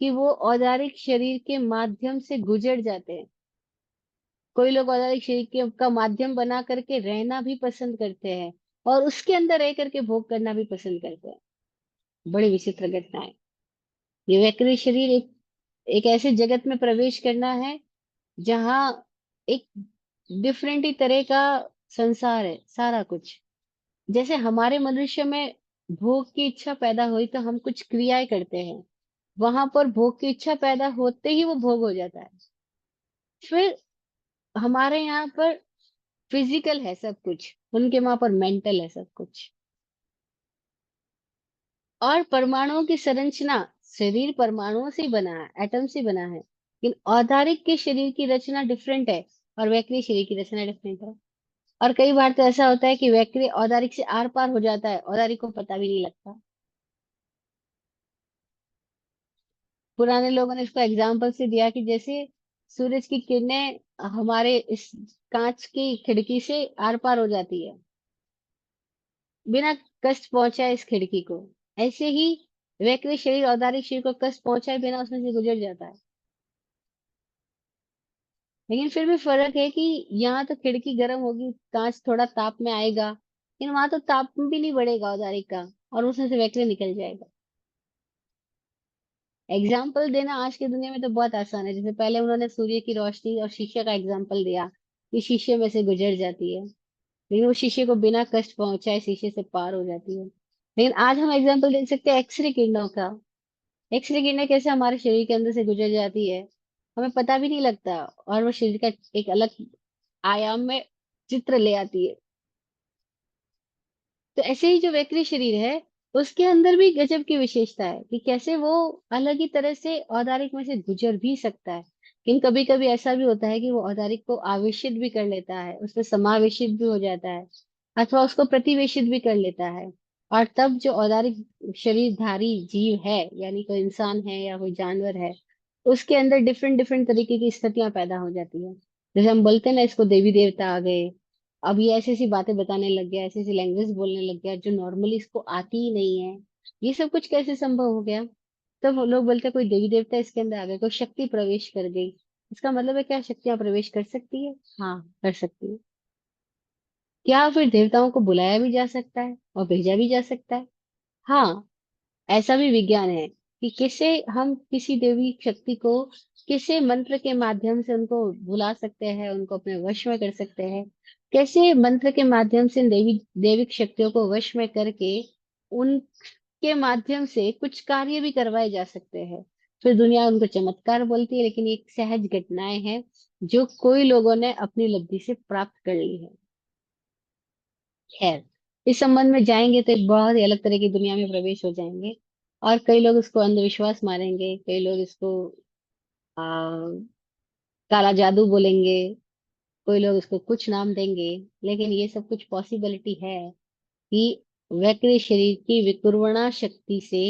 कि वो औदारिक शरीर के माध्यम से गुजर जाते हैं। कोई लोग औदारिक शरीर के का माध्यम बना करके रहना भी पसंद करते हैं और उसके अंदर रह करके भोग करना भी पसंद करते हैं। बड़ी विचित्र घटना है। ये वैकृत शरीर एक ऐसे जगत में प्रवेश करना है जहाँ एक डिफरेंट ही तरह का संसार है सारा कुछ। जैसे हमारे मनुष्य में भोग की इच्छा पैदा हुई तो हम कुछ क्रियाएं करते हैं, वहां पर भोग की इच्छा पैदा होते ही वो भोग हो जाता है। फिर हमारे यहाँ पर फिजिकल है सब कुछ, उनके वहां पर मेंटल है सब कुछ। और परमाणुओं की संरचना, शरीर परमाणुओं से ही बना है, एटम से बना है, लेकिन औदारिक के शरीर की रचना डिफरेंट है और वैक्रिय शरीर की रचना डिफरेंट है। और कई बार तो ऐसा होता है कि वैक्रिय औदारिक से आर पार हो जाता है, औदारिक को पता भी नहीं लगता। पुराने लोगों ने इसको एग्जाम्पल से दिया कि जैसे सूरज की किरणें हमारे इस कांच की खिड़की से आर पार हो जाती है बिना कष्ट पहुंचाए इस खिड़की को, ऐसे ही वैक्रिय शरीर औदारिक शरीर को कष्ट पहुंचाए बिना उसमें से गुजर जाता है। लेकिन फिर भी फर्क है कि यहाँ तो खिड़की गर्म होगी, कांच थोड़ा ताप में आएगा, लेकिन वहां तो ताप भी नहीं बढ़ेगा औदारिक का, और उसमें से वैक्रिय निकल जाएगा। एग्जाम्पल देना आज की दुनिया में तो बहुत आसान है। जैसे पहले उन्होंने सूर्य की रोशनी और शीशे का एग्जाम्पल दिया कि शीशे में से गुजर जाती है, लेकिन वो शीशे को बिना कष्ट पहुंचाए शीशे से पार हो जाती है। लेकिन आज हम एग्जाम्पल दे सकते हैं एक्सरे किरणों का। एक्सरे किरणें कैसे हमारे शरीर के अंदर से गुजर जाती है, हमें पता भी नहीं लगता, और वो शरीर का एक अलग आयाम में चित्र ले आती है। तो ऐसे ही जो वैक्रिय शरीर है, उसके अंदर भी गजब की विशेषता है कि कैसे वो अलग ही तरह से औदारिक में से गुजर भी सकता है। लेकिन कभी कभी ऐसा भी होता है कि वो औदारिक को आवेशित भी कर लेता है, उसमें समावेशित भी हो जाता है, अथवा उसको प्रतिवेशित भी कर लेता है। और तब जो औदारिक शरीरधारी जीव है, यानी कोई इंसान है या कोई जानवर है, उसके अंदर डिफरेंट डिफरेंट तरीके की स्थितियां पैदा हो जाती है। जैसे हम बोलते हैं ना, इसको देवी देवता आ गए, अब ये ऐसी ऐसी बातें बताने लग गया, ऐसी ऐसी लैंग्वेज बोलने लग गया जो नॉर्मली इसको आती ही नहीं है। ये सब कुछ कैसे संभव हो गया? तब लोग बोलते हैं कोई देवी देवता इसके अंदर आ गए, कोई शक्ति प्रवेश कर गई। इसका मतलब है क्या शक्तियां प्रवेश कर सकती है? हाँ, कर सकती है। क्या फिर देवताओं को बुलाया भी जा सकता है और भेजा भी जा सकता है? हाँ, ऐसा भी विज्ञान है कि कैसे हम किसी देवी शक्ति को किसे मंत्र के माध्यम से उनको बुला सकते हैं, उनको अपने वश में कर सकते हैं। कैसे मंत्र के माध्यम से देवी देविक शक्तियों को वश में करके उनके माध्यम से कुछ कार्य भी करवाए जा सकते हैं। फिर दुनिया उनको चमत्कार बोलती है, लेकिन ये एक सहज घटनाएं हैं जो कोई लोगों ने अपनी लब्धि से प्राप्त कर ली है। खैर, इस संबंध में जाएंगे तो एक बहुत ही अलग तरह की दुनिया में प्रवेश हो जाएंगे। और कई लोग इसको अंधविश्वास मानेंगे, कई लोग इसको आ, काला जादू बोलेंगे, कोई लोग इसको कुछ नाम देंगे। लेकिन ये सब कुछ पॉसिबिलिटी है कि वक्र शरीर की विकुर्वणा शक्ति से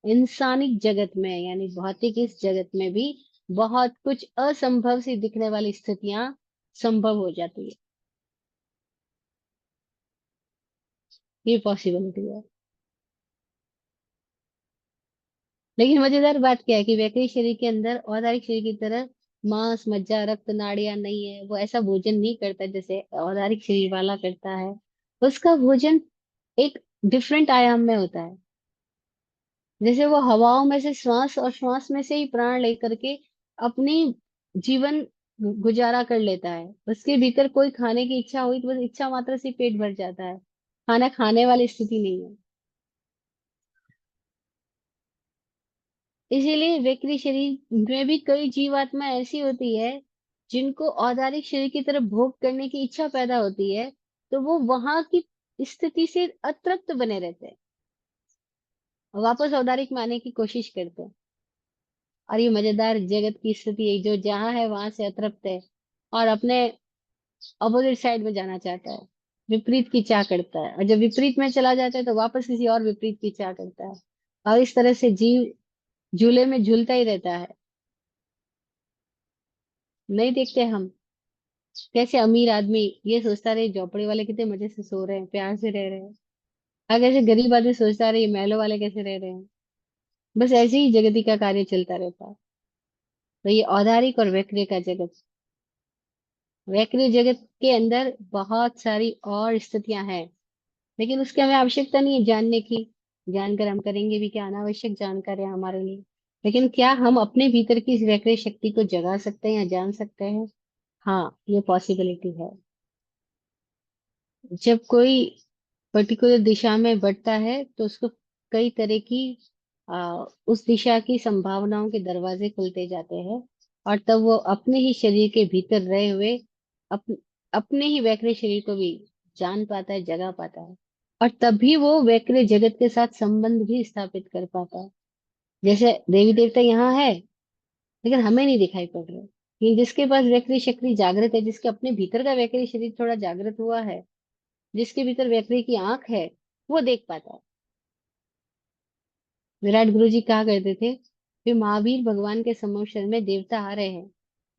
इंसानिक जगत में, यानी भौतिक इस जगत में भी बहुत कुछ असंभव सी दिखने वाली स्थितियां संभव हो जाती है। ये पॉसिबिलिटी है। लेकिन मजेदार बात क्या है कि वैक्रिक शरीर के अंदर औदारिक शरीर की तरह मांस मज्जा रक्त नाड़ियां नहीं है। वो ऐसा भोजन नहीं करता जैसे औदारिक शरीर वाला करता है। उसका भोजन एक डिफरेंट आयाम में होता है। जैसे वो हवाओं में से श्वास और श्वास में से ही प्राण लेकर के अपनी जीवन गुजारा कर लेता है। उसके भीतर कोई खाने की इच्छा हुई तो बस इच्छा मात्र से ही पेट भर जाता है, खाना खाने वाली स्थिति नहीं है। इसीलिए विक्री शरीर में भी कई जीवात्मा ऐसी होती है जिनको औदारिक शरीर की तरफ भोग करने की इच्छा पैदा होती है, तो वो वहां की स्थिति से अतृप्त बने रहते हैं, वापस औदारिक में आने की कोशिश करते हैं। और ये मजेदार जगत की स्थिति है, जो जहां है वहां से अतृप्त है और अपने अपोजिट साइड में जाना चाहता है, विपरीत की चाह करता है, और जब विपरीत में चला जाता है तो वापस किसी और विपरीत की चाह करता है। और इस तरह से जीव झूले में झूलता ही रहता है। नहीं देखते हम कैसे अमीर आदमी ये सोचता रहे झोपड़ी वाले कितने मजे से सो रहे हैं, प्यार से रह रहे हैं, अगर ऐसे गरीब आदमी सोचता रहे ये महलों वाले कैसे रह रहे हैं। बस ऐसे ही जगती का कार्य चलता रहता है। तो ये औदारिक और वैक्रिय का जगत, वैक्रिय जगत के अंदर बहुत सारी और स्थितियां हैं, लेकिन उसकी हमें आवश्यकता नहीं है जानने की। जानकर हम करेंगे भी क्या, अनावश्यक जानकर है हमारे लिए। लेकिन क्या हम अपने भीतर की इस वैक्रिय शक्ति को जगा सकते हैं या जान सकते हैं? हाँ, ये पॉसिबिलिटी है। जब कोई पर्टिकुलर दिशा में बढ़ता है तो उसको कई तरह की उस दिशा की संभावनाओं के दरवाजे खुलते जाते हैं। और तब वो अपने ही शरीर के भीतर रहे हुए अपने ही वैक्रिय शरीर को भी जान पाता है, जगा पाता है। और तभी वो वैक्रिय जगत के साथ संबंध भी स्थापित कर पाता है। जैसे देवी देवता यहाँ है, लेकिन हमें नहीं दिखाई पड़ रहे, लेकिन जिसके पास वैक्रिय शक्ति जागृत है, जिसके अपने भीतर का वैक्रिय शरीर थोड़ा जागृत हुआ है, जिसके भीतर वैक्रिय की आंख है, वो देख पाता है। विराट गुरु जी कहा करते थे कि महावीर भगवान के समक्ष में देवता आ रहे हैं,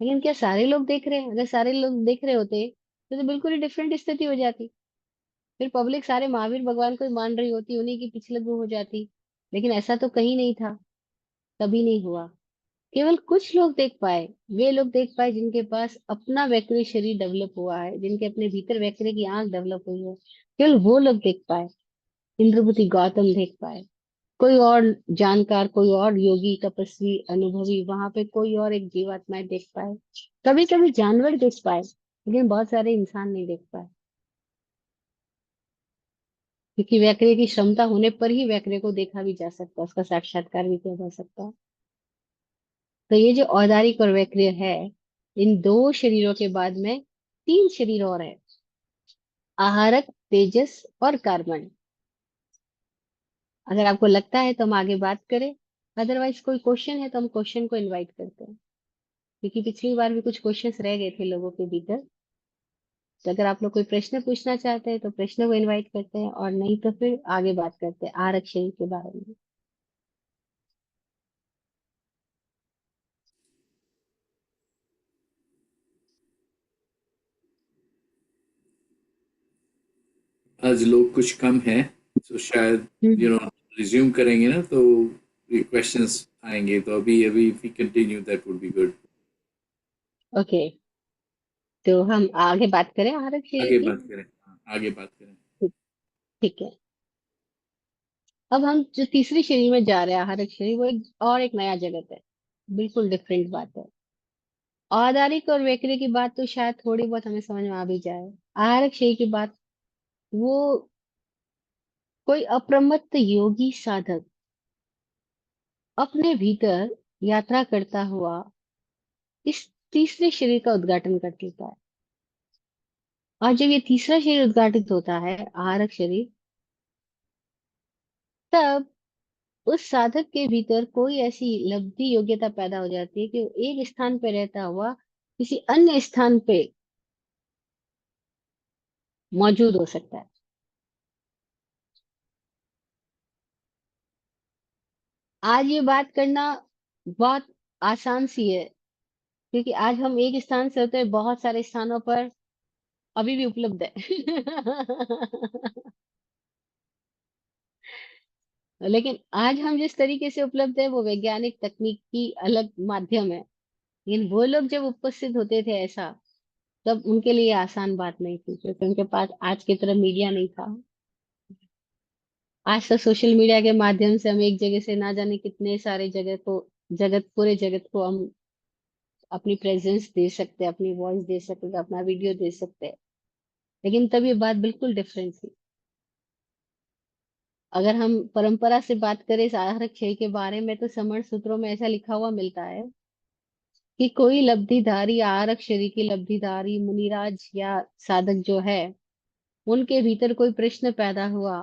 लेकिन क्या सारे लोग देख रहे हैं? अगर सारे लोग देख रहे होते तो बिल्कुल ही डिफरेंट स्थिति हो जाती। फिर पब्लिक सारे महावीर भगवान को ही मान रही होती, उन्हीं की पिछले वो हो जाती। लेकिन ऐसा तो कहीं नहीं था, कभी नहीं हुआ। केवल कुछ लोग देख पाए, वे लोग देख पाए जिनके पास अपना वैक्रिय शरीर डेवलप हुआ है, जिनके अपने भीतर वैक्रिय की आंख डेवलप हुई है। केवल वो लोग देख पाए। इंद्रभूति गौतम देख पाए। कोई और जानकार, कोई और योगी, तपस्वी, अनुभवी वहां पे कोई और एक जीवात्माएं देख पाए। कभी कभी जानवर देख पाए, लेकिन बहुत सारे इंसान नहीं देख पाए। क्योंकि वैक्रिय की क्षमता होने पर ही वैक्रिय को देखा भी जा सकता है, उसका साक्षात्कार भी किया जा सकता है। तो ये जो औदारिक और वैक्रिय है, इन दो शरीरों के बाद में तीन शरीर और है। आहारक, तेजस और कार्बन। अगर आपको लगता है तो हम आगे बात करें, अदरवाइज कोई क्वेश्चन है तो हम क्वेश्चन को इनवाइट करते हैं। क्योंकि पिछली बार भी कुछ क्वेश्चंस रह गए थे लोगों के भीतर। तो अगर आप लोग कोई प्रश्न पूछना चाहते हैं तो प्रश्न को इनवाइट करते हैं, और नहीं तो फिर आगे बात करते हैं आरक्षण के बारे में। आज लोग कुछ कम हैं, तो शायद हम्म। रिज्यूम करेंगे ना, तो ये क्वेश्चंस आएंगे। तो अभी अभी if we continue that would be good. Okay, तो हम आगे बात करें आरक्षण आगे की। बात करें, हाँ, आगे बात करें। ठीक ठीक है। अब हम जो तीसरी श्रेणी में जा रहे हैं, आहारक श्रेणी, वो एक और एक नया जगत है। बिल्कुल डिफरेंट बात है। औदारिक और वैक्रिय की बात तो शायद थोड़ी बहुत हमें समझ में आ भी जाए। आहारक श्रेणी की बात, वो कोई अप्रमत्त योगी साधक अपने भीतर यात्रा करता हुआ इस तीसरे शरीर का उद्घाटन कर लेता है। और जब ये तीसरा शरीर उद्घाटित होता है, आहारक शरीर, तब उस साधक के भीतर कोई ऐसी लब्धि योग्यता पैदा हो जाती है कि वो एक स्थान पे रहता हुआ किसी अन्य स्थान पे मौजूद हो सकता है। आज ये बात करना बहुत आसान सी है, क्योंकि आज हम एक स्थान से होते हैं बहुत सारे स्थानों पर अभी भी उपलब्ध है। लेकिन आज हम जिस तरीके से उपलब्ध है वो वैज्ञानिक तकनीक की अलग माध्यम है। लेकिन वो लोग जब उपस्थित होते थे ऐसा, तब उनके लिए आसान बात नहीं थी, क्योंकि उनके पास आज की तरह मीडिया नहीं था। आज तो सोशल मीडिया के माध्यम से हम एक जगह से ना जाने कितने सारे जगह को, जगत, पूरे जगत को हम अपनी प्रेजेंस दे सकते हैं, अपनी वॉइस दे सकते हैं, अपना वीडियो दे सकते हैं। लेकिन तब ये बात बिल्कुल डिफरेंट थी। अगर हम परंपरा से बात करें इस आहार क्षय के बारे में, तो समण सूत्रों में ऐसा लिखा हुआ मिलता है कि कोई लब्धिधारी, आहारक शरीर की लब्धिधारी मुनिराज या साधक जो है, उनके भीतर कोई प्रश्न पैदा हुआ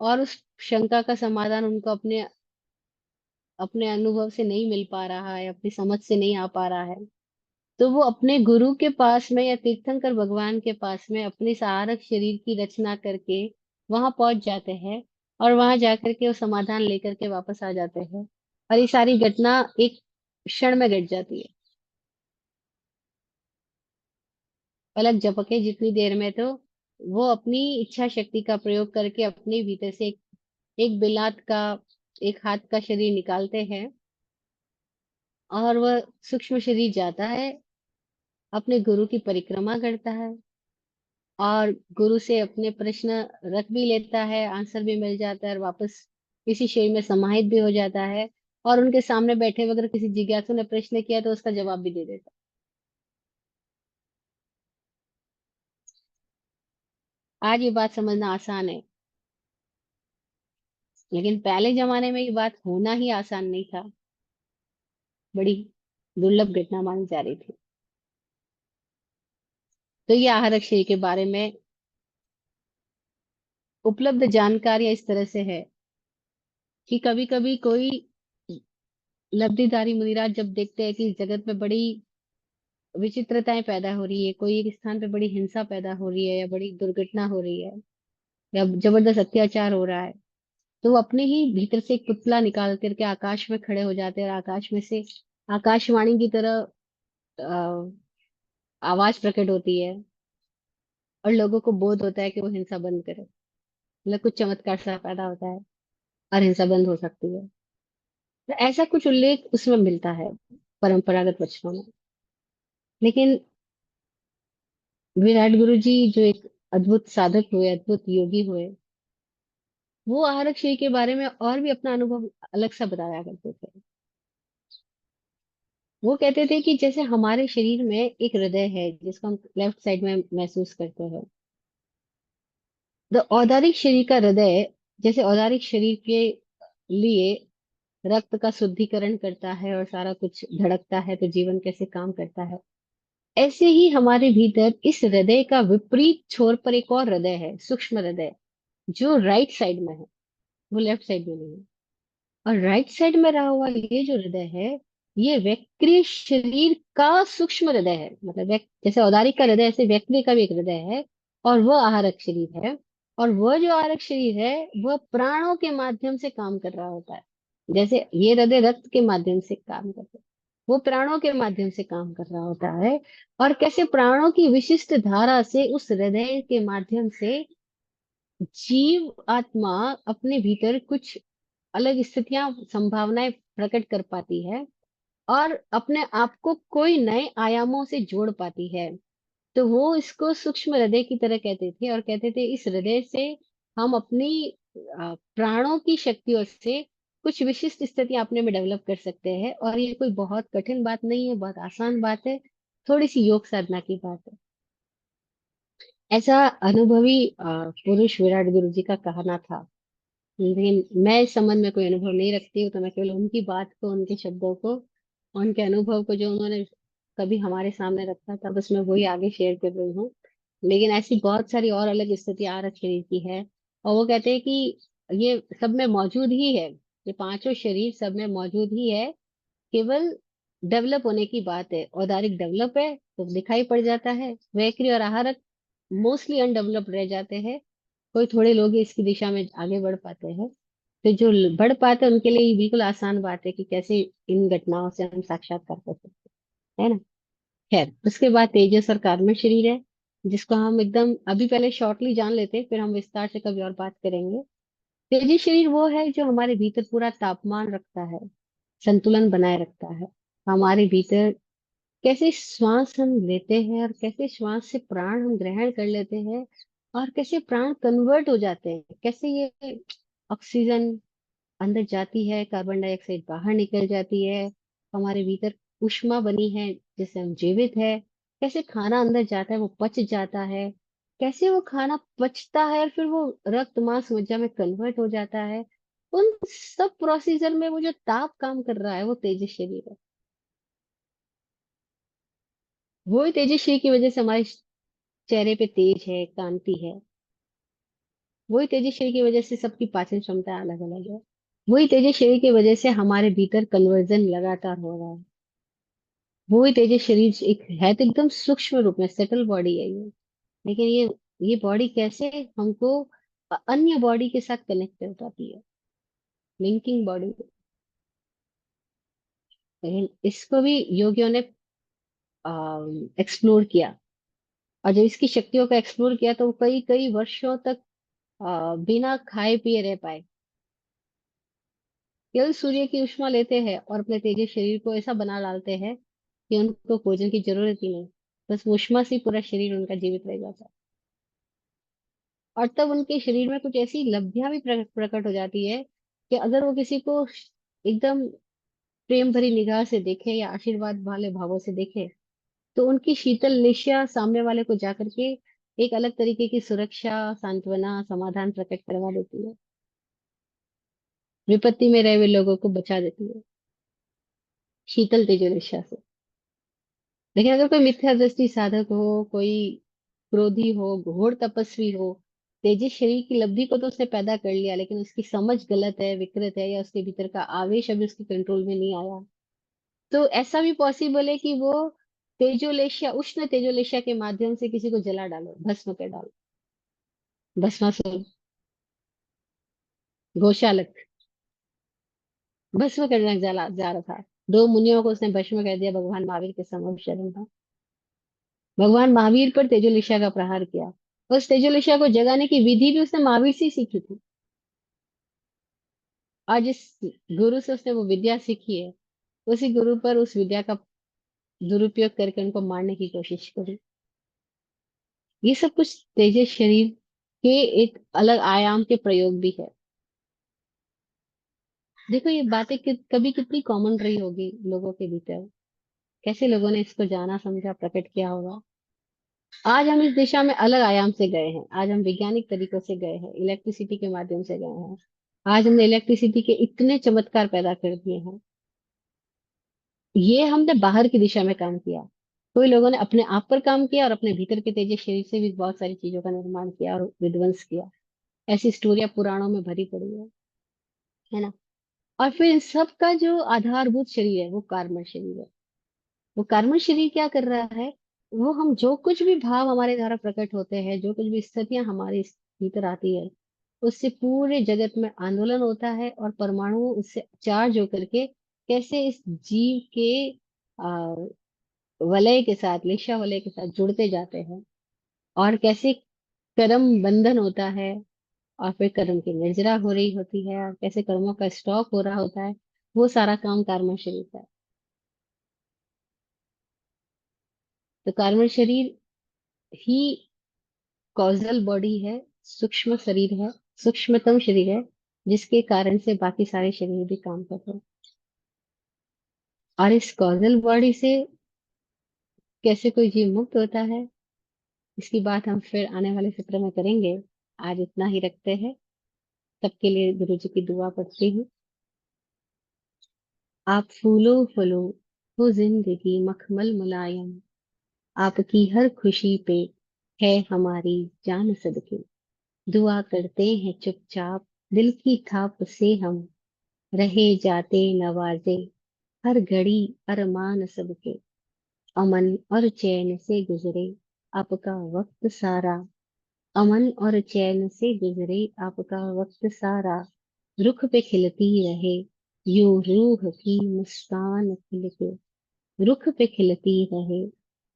और उस शंका का समाधान उनको अपने अपने अनुभव से नहीं मिल पा रहा है, अपनी समझ से नहीं आ पा रहा है, तो वो अपने गुरु के पास में या तीर्थंकर भगवान के पास में अपने सहारक शरीर की रचना करके वहां पहुंच जाते हैं। और वहां जाकर के वो समाधान लेकर के वापस आ जाते हैं। और ये सारी घटना एक क्षण में घट जाती है। पलक झपके जितनी देर में तो वो अपनी इच्छा शक्ति का प्रयोग करके अपने भीतर से एक बिलात का, एक हाथ का शरीर निकालते हैं, और वह सूक्ष्म शरीर जाता है, अपने गुरु की परिक्रमा करता है, और गुरु से अपने प्रश्न रख भी लेता है, आंसर भी मिल जाता है, और वापस इसी शरीर में समाहित भी हो जाता है। और उनके सामने बैठे हुए अगर किसी जिज्ञासु ने प्रश्न किया तो उसका जवाब भी दे देता है। आज ये बात समझना आसान है, लेकिन पहले जमाने में ये बात होना ही आसान नहीं था। बड़ी दुर्लभ घटना मानी जा रही थी। तो ये आहारक शरीर के बारे में उपलब्ध जानकारियां इस तरह से है कि कभी कभी कोई लब्धिधारी मुनिराज जब देखते हैं कि जगत में बड़ी विचित्रताएं पैदा हो रही है, कोई एक स्थान पे बड़ी हिंसा पैदा हो रही है, या बड़ी दुर्घटना हो रही है, या जबरदस्त अत्याचार हो रहा है, तो वो अपने ही भीतर से एक पुतला निकाल करके आकाश में खड़े हो जाते हैं, और आकाश में से आकाशवाणी की तरह अ, आवाज प्रकट होती है, और लोगों को बोध होता है कि वो हिंसा बंद करे। मतलब कुछ चमत्कार सा पैदा होता है और हिंसा बंद हो सकती है। तो ऐसा कुछ उल्लेख उसमें मिलता है परंपरागत वचनों में। लेकिन विराट गुरु जी जो एक अद्भुत साधक हुए, अद्भुत योगी हुए, वो आहारक शरीर के बारे में और भी अपना अनुभव अलग सा बताया करते थे। वो कहते थे कि जैसे हमारे शरीर में एक हृदय है जिसको हम लेफ्ट साइड में महसूस करते हैं। औदारिक शरीर का हृदय जैसे औदारिक शरीर के लिए रक्त का शुद्धिकरण करता है और सारा कुछ धड़कता है, तो जीवन कैसे काम करता है, ऐसे ही हमारे भीतर इस हृदय का विपरीत छोर पर एक और हृदय है, सूक्ष्म हृदय, जो राइट साइड में है, वो लेफ्ट साइड में नहीं है। और राइट साइड में रहा हुआ ये जो हृदय है, ये व्यक्ति शरीर का सूक्ष्म हृदय है। मतलब जैसे औदारिक का हृदय, ऐसे व्यक्ति का भी एक हृदय है, और वह आहारक शरीर है। और वह जो आहारक शरीर है, वह प्राणों के माध्यम से काम कर रहा होता है। जैसे ये हृदय रक्त के माध्यम से काम करता है, वो प्राणों के माध्यम से काम कर रहा होता है। और कैसे प्राणों की विशिष्ट धारा से उस हृदय के माध्यम से जीव आत्मा अपने भीतर कुछ अलग स्थितियां, संभावनाएं प्रकट कर पाती है, और अपने आप को कोई नए आयामों से जोड़ पाती है। तो वो इसको सूक्ष्म हृदय की तरह कहते थे, और कहते थे इस हृदय से हम अपनी प्राणों की शक्तियों से कुछ विशिष्ट स्थितियां अपने में डेवलप कर सकते हैं। और ये कोई बहुत कठिन बात नहीं है, बहुत आसान बात है, थोड़ी सी योग साधना की बात है। ऐसा अनुभवी पुरुष विराट गुरु जी का कहना था। लेकिन मैं इस संबंध में कोई अनुभव नहीं रखती हूँ, तो मैं केवल उनकी बात को, उनके शब्दों को, उनके अनुभव को जो उन्होंने कभी हमारे सामने रखा था, बस मैं वही आगे शेयर कर रही हूँ। लेकिन ऐसी बहुत सारी और अलग स्थिति आरक शरीर की है। और वो कहते हैं कि ये सब में मौजूद ही है, ये पांचों शरीर सब में मौजूद ही है, केवल डेवलप होने की बात है। औदारिक डेवलप है तो दिखाई पड़ जाता है, वैक्री और आहारक मोस्टली अनडेवलप्ड रह जाते हैं। कोई थोड़े लोग ही इसकी दिशा में आगे बढ़ पाते हैं। तो जो बढ़ पाते हैं उनके लिए ये बिल्कुल आसान बात है कि कैसे इन घटनाओं से हम साक्षात्कार कर सकते हैं, है ना। खैर, उसके बाद तेजस और कार्बन शरीर है, जिसको हम एकदम अभी पहले शॉर्टली जान लेते हैं, फिर हम विस्तार से कभी और बात करेंगे। तेजस शरीर वो है जो हमारे भीतर पूरा तापमान रखता है, संतुलन बनाए रखता है। हमारे भीतर कैसे श्वास हम लेते हैं, और कैसे श्वास से प्राण हम ग्रहण कर लेते हैं, और कैसे प्राण कन्वर्ट हो जाते हैं, कैसे ये ऑक्सीजन अंदर जाती है, कार्बन डाइऑक्साइड बाहर निकल जाती है, हमारे भीतर ऊष्मा बनी है जिससे हम जीवित है, कैसे खाना अंदर जाता है, वो पच जाता है, कैसे वो खाना पचता है और फिर वो रक्त मांस मज्जा में कन्वर्ट हो जाता है। उन सब प्रोसीजर में वो जो ताप काम कर रहा है, वो तेजस शरीर है। वही तेजस शरीर की वजह से हमारे चेहरे पे तेज है, कांति है। वही तेजस शरीर की वजह से सबकी पाचन क्षमता अलग अलग है। वही तेजस शरीर की वजह से हमारे भीतर कन्वर्जन लगातार हो रहा है। वही तेजस शरीर एक है तो एकदम सूक्ष्म रूप में सेटल बॉडी है ये। लेकिन ये बॉडी कैसे हमको अन्य बॉडी के साथ कनेक्ट कर पाती है, लिंकिंग बॉडी। लेकिन इसको भी योगियों ने एक्सप्लोर किया, और जब इसकी शक्तियों का एक्सप्लोर किया तो वो कई कई वर्षों तक बिना खाए पिए रह पाए। केवल सूर्य की ऊष्मा लेते हैं और अपने तेजी शरीर को ऐसा बना डालते हैं कि उनको भोजन की जरूरत ही नहीं। बस वो ऊष्मा से ही पूरा शरीर उनका जीवित रह जाता है। और तब उनके शरीर में कुछ ऐसी लब्धियां भी प्रकट हो जाती है कि अगर वो किसी को एकदम प्रेम भरी निगाह से देखे या आशीर्वाद वाले भावों से देखे, तो उनकी शीतल निशा सामने वाले को जाकर के एक अलग तरीके की सुरक्षा, सांत्वना, समाधान प्रकट करवा देती है। विपत्ति में रहे हुए लोगों को बचा देती है शीतल तेजो निशा से। लेकिन अगर कोई मिथ्या दृष्टि साधक हो, कोई क्रोधी हो, घोर तपस्वी हो, तेजिस शरीर की लब्धि को तो उसने पैदा कर लिया, लेकिन उसकी समझ गलत है, विकृत है, या उसके भीतर का आवेश अभी उसके कंट्रोल में नहीं आया, तो ऐसा भी पॉसिबल है कि वो तेजोलेशिया, उष्ण तेजोलेशिया के माध्यम से किसी को जला डालो, भस्म कर डालो। भस्मासुर, गोशालक भस्म करने जला जा रहा था। दो मुनियों को उसने भस्म कर दिया भगवान महावीर के समक्ष शरण था। भगवान महावीर पर तेजोलिशा का प्रहार किया। उस तेजोलिशा को जगाने की विधि भी उसने महावीर से ही सीखी थी। और जिस गुरु से उसने वो विद्या सीखी है, उसी गुरु पर उस विद्या का दुरुपयोग करके उनको मारने की कोशिश करी। ये सब कुछ तेजस शरीर के एक अलग आयाम के प्रयोग भी है। देखो ये बातें कभी कितनी कॉमन रही होगी लोगों के भीतर, कैसे लोगों ने इसको जाना, समझा, प्रकट किया होगा। आज हम इस दिशा में अलग आयाम से गए हैं। आज हम वैज्ञानिक तरीकों से गए हैं, इलेक्ट्रिसिटी के माध्यम से गए हैं। आज हमने इलेक्ट्रिसिटी के इतने चमत्कार पैदा कर दिए हैं। ये हमने बाहर की दिशा में काम किया। कोई लोगों ने अपने आप पर काम किया और अपने भीतर के तेजस शरीर से भी बहुत सारी चीजों का निर्माण किया और विध्वंस किया। ऐसी स्टोरियां पुराणों में भरी पड़ी है ना। और फिर इन सब का जो आधारभूत शरीर है वो कार्बन शरीर है। वो कार्बन शरीर क्या कर रहा है? वो हम जो कुछ भी भाव हमारे द्वारा प्रकट होते हैं, जो कुछ भी स्थितियां हमारे भीतर आती है, उससे पूरे जगत में आंदोलन होता है और परमाणु उससे चार्ज होकर के कैसे इस जीव के आ, वलय के साथ, लेशा वलय के साथ जुड़ते जाते हैं, और कैसे कर्म बंधन होता है, और फिर कर्म की निर्जरा हो रही होती है, और कैसे कर्मों का स्टॉक हो रहा होता है। वो सारा काम कार्बन शरीर का है। तो कार्बन शरीर ही कॉजल बॉडी है, सूक्ष्म शरीर है, सूक्ष्मतम शरीर है, जिसके कारण से बाकी सारे शरीर भी काम करते हैं। और इस कॉजल बॉडी से कैसे कोई जीव मुक्त होता है, इसकी बात हम फिर आने वाले सत्र में करेंगे। आज इतना ही रखते हैं। सबके लिए गुरु जी की दुआ पढ़ती हूँ। आप फूलो फलो हो जिंदगी मखमल मुलायम, आपकी हर खुशी पे है हमारी जान सदके। दुआ करते हैं चुपचाप दिल की थाप से हम, रहे जाते नवाजे हर घड़ी अरमान सबके। अमन और चैन से गुजरे आपका वक्त सारा, अमन और चैन से गुजरे आपका वक्त सारा। रुख पे खिलती रहे यूं रूह की मुस्कान खिल के, रुख पे खिलती रहे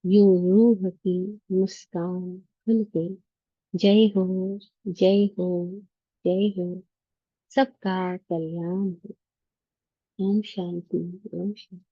यूं रूह की मुस्कान खुल के। जय हो, जय हो, जय हो। सबका कल्याण हो। ओम शांति, ओम शांति।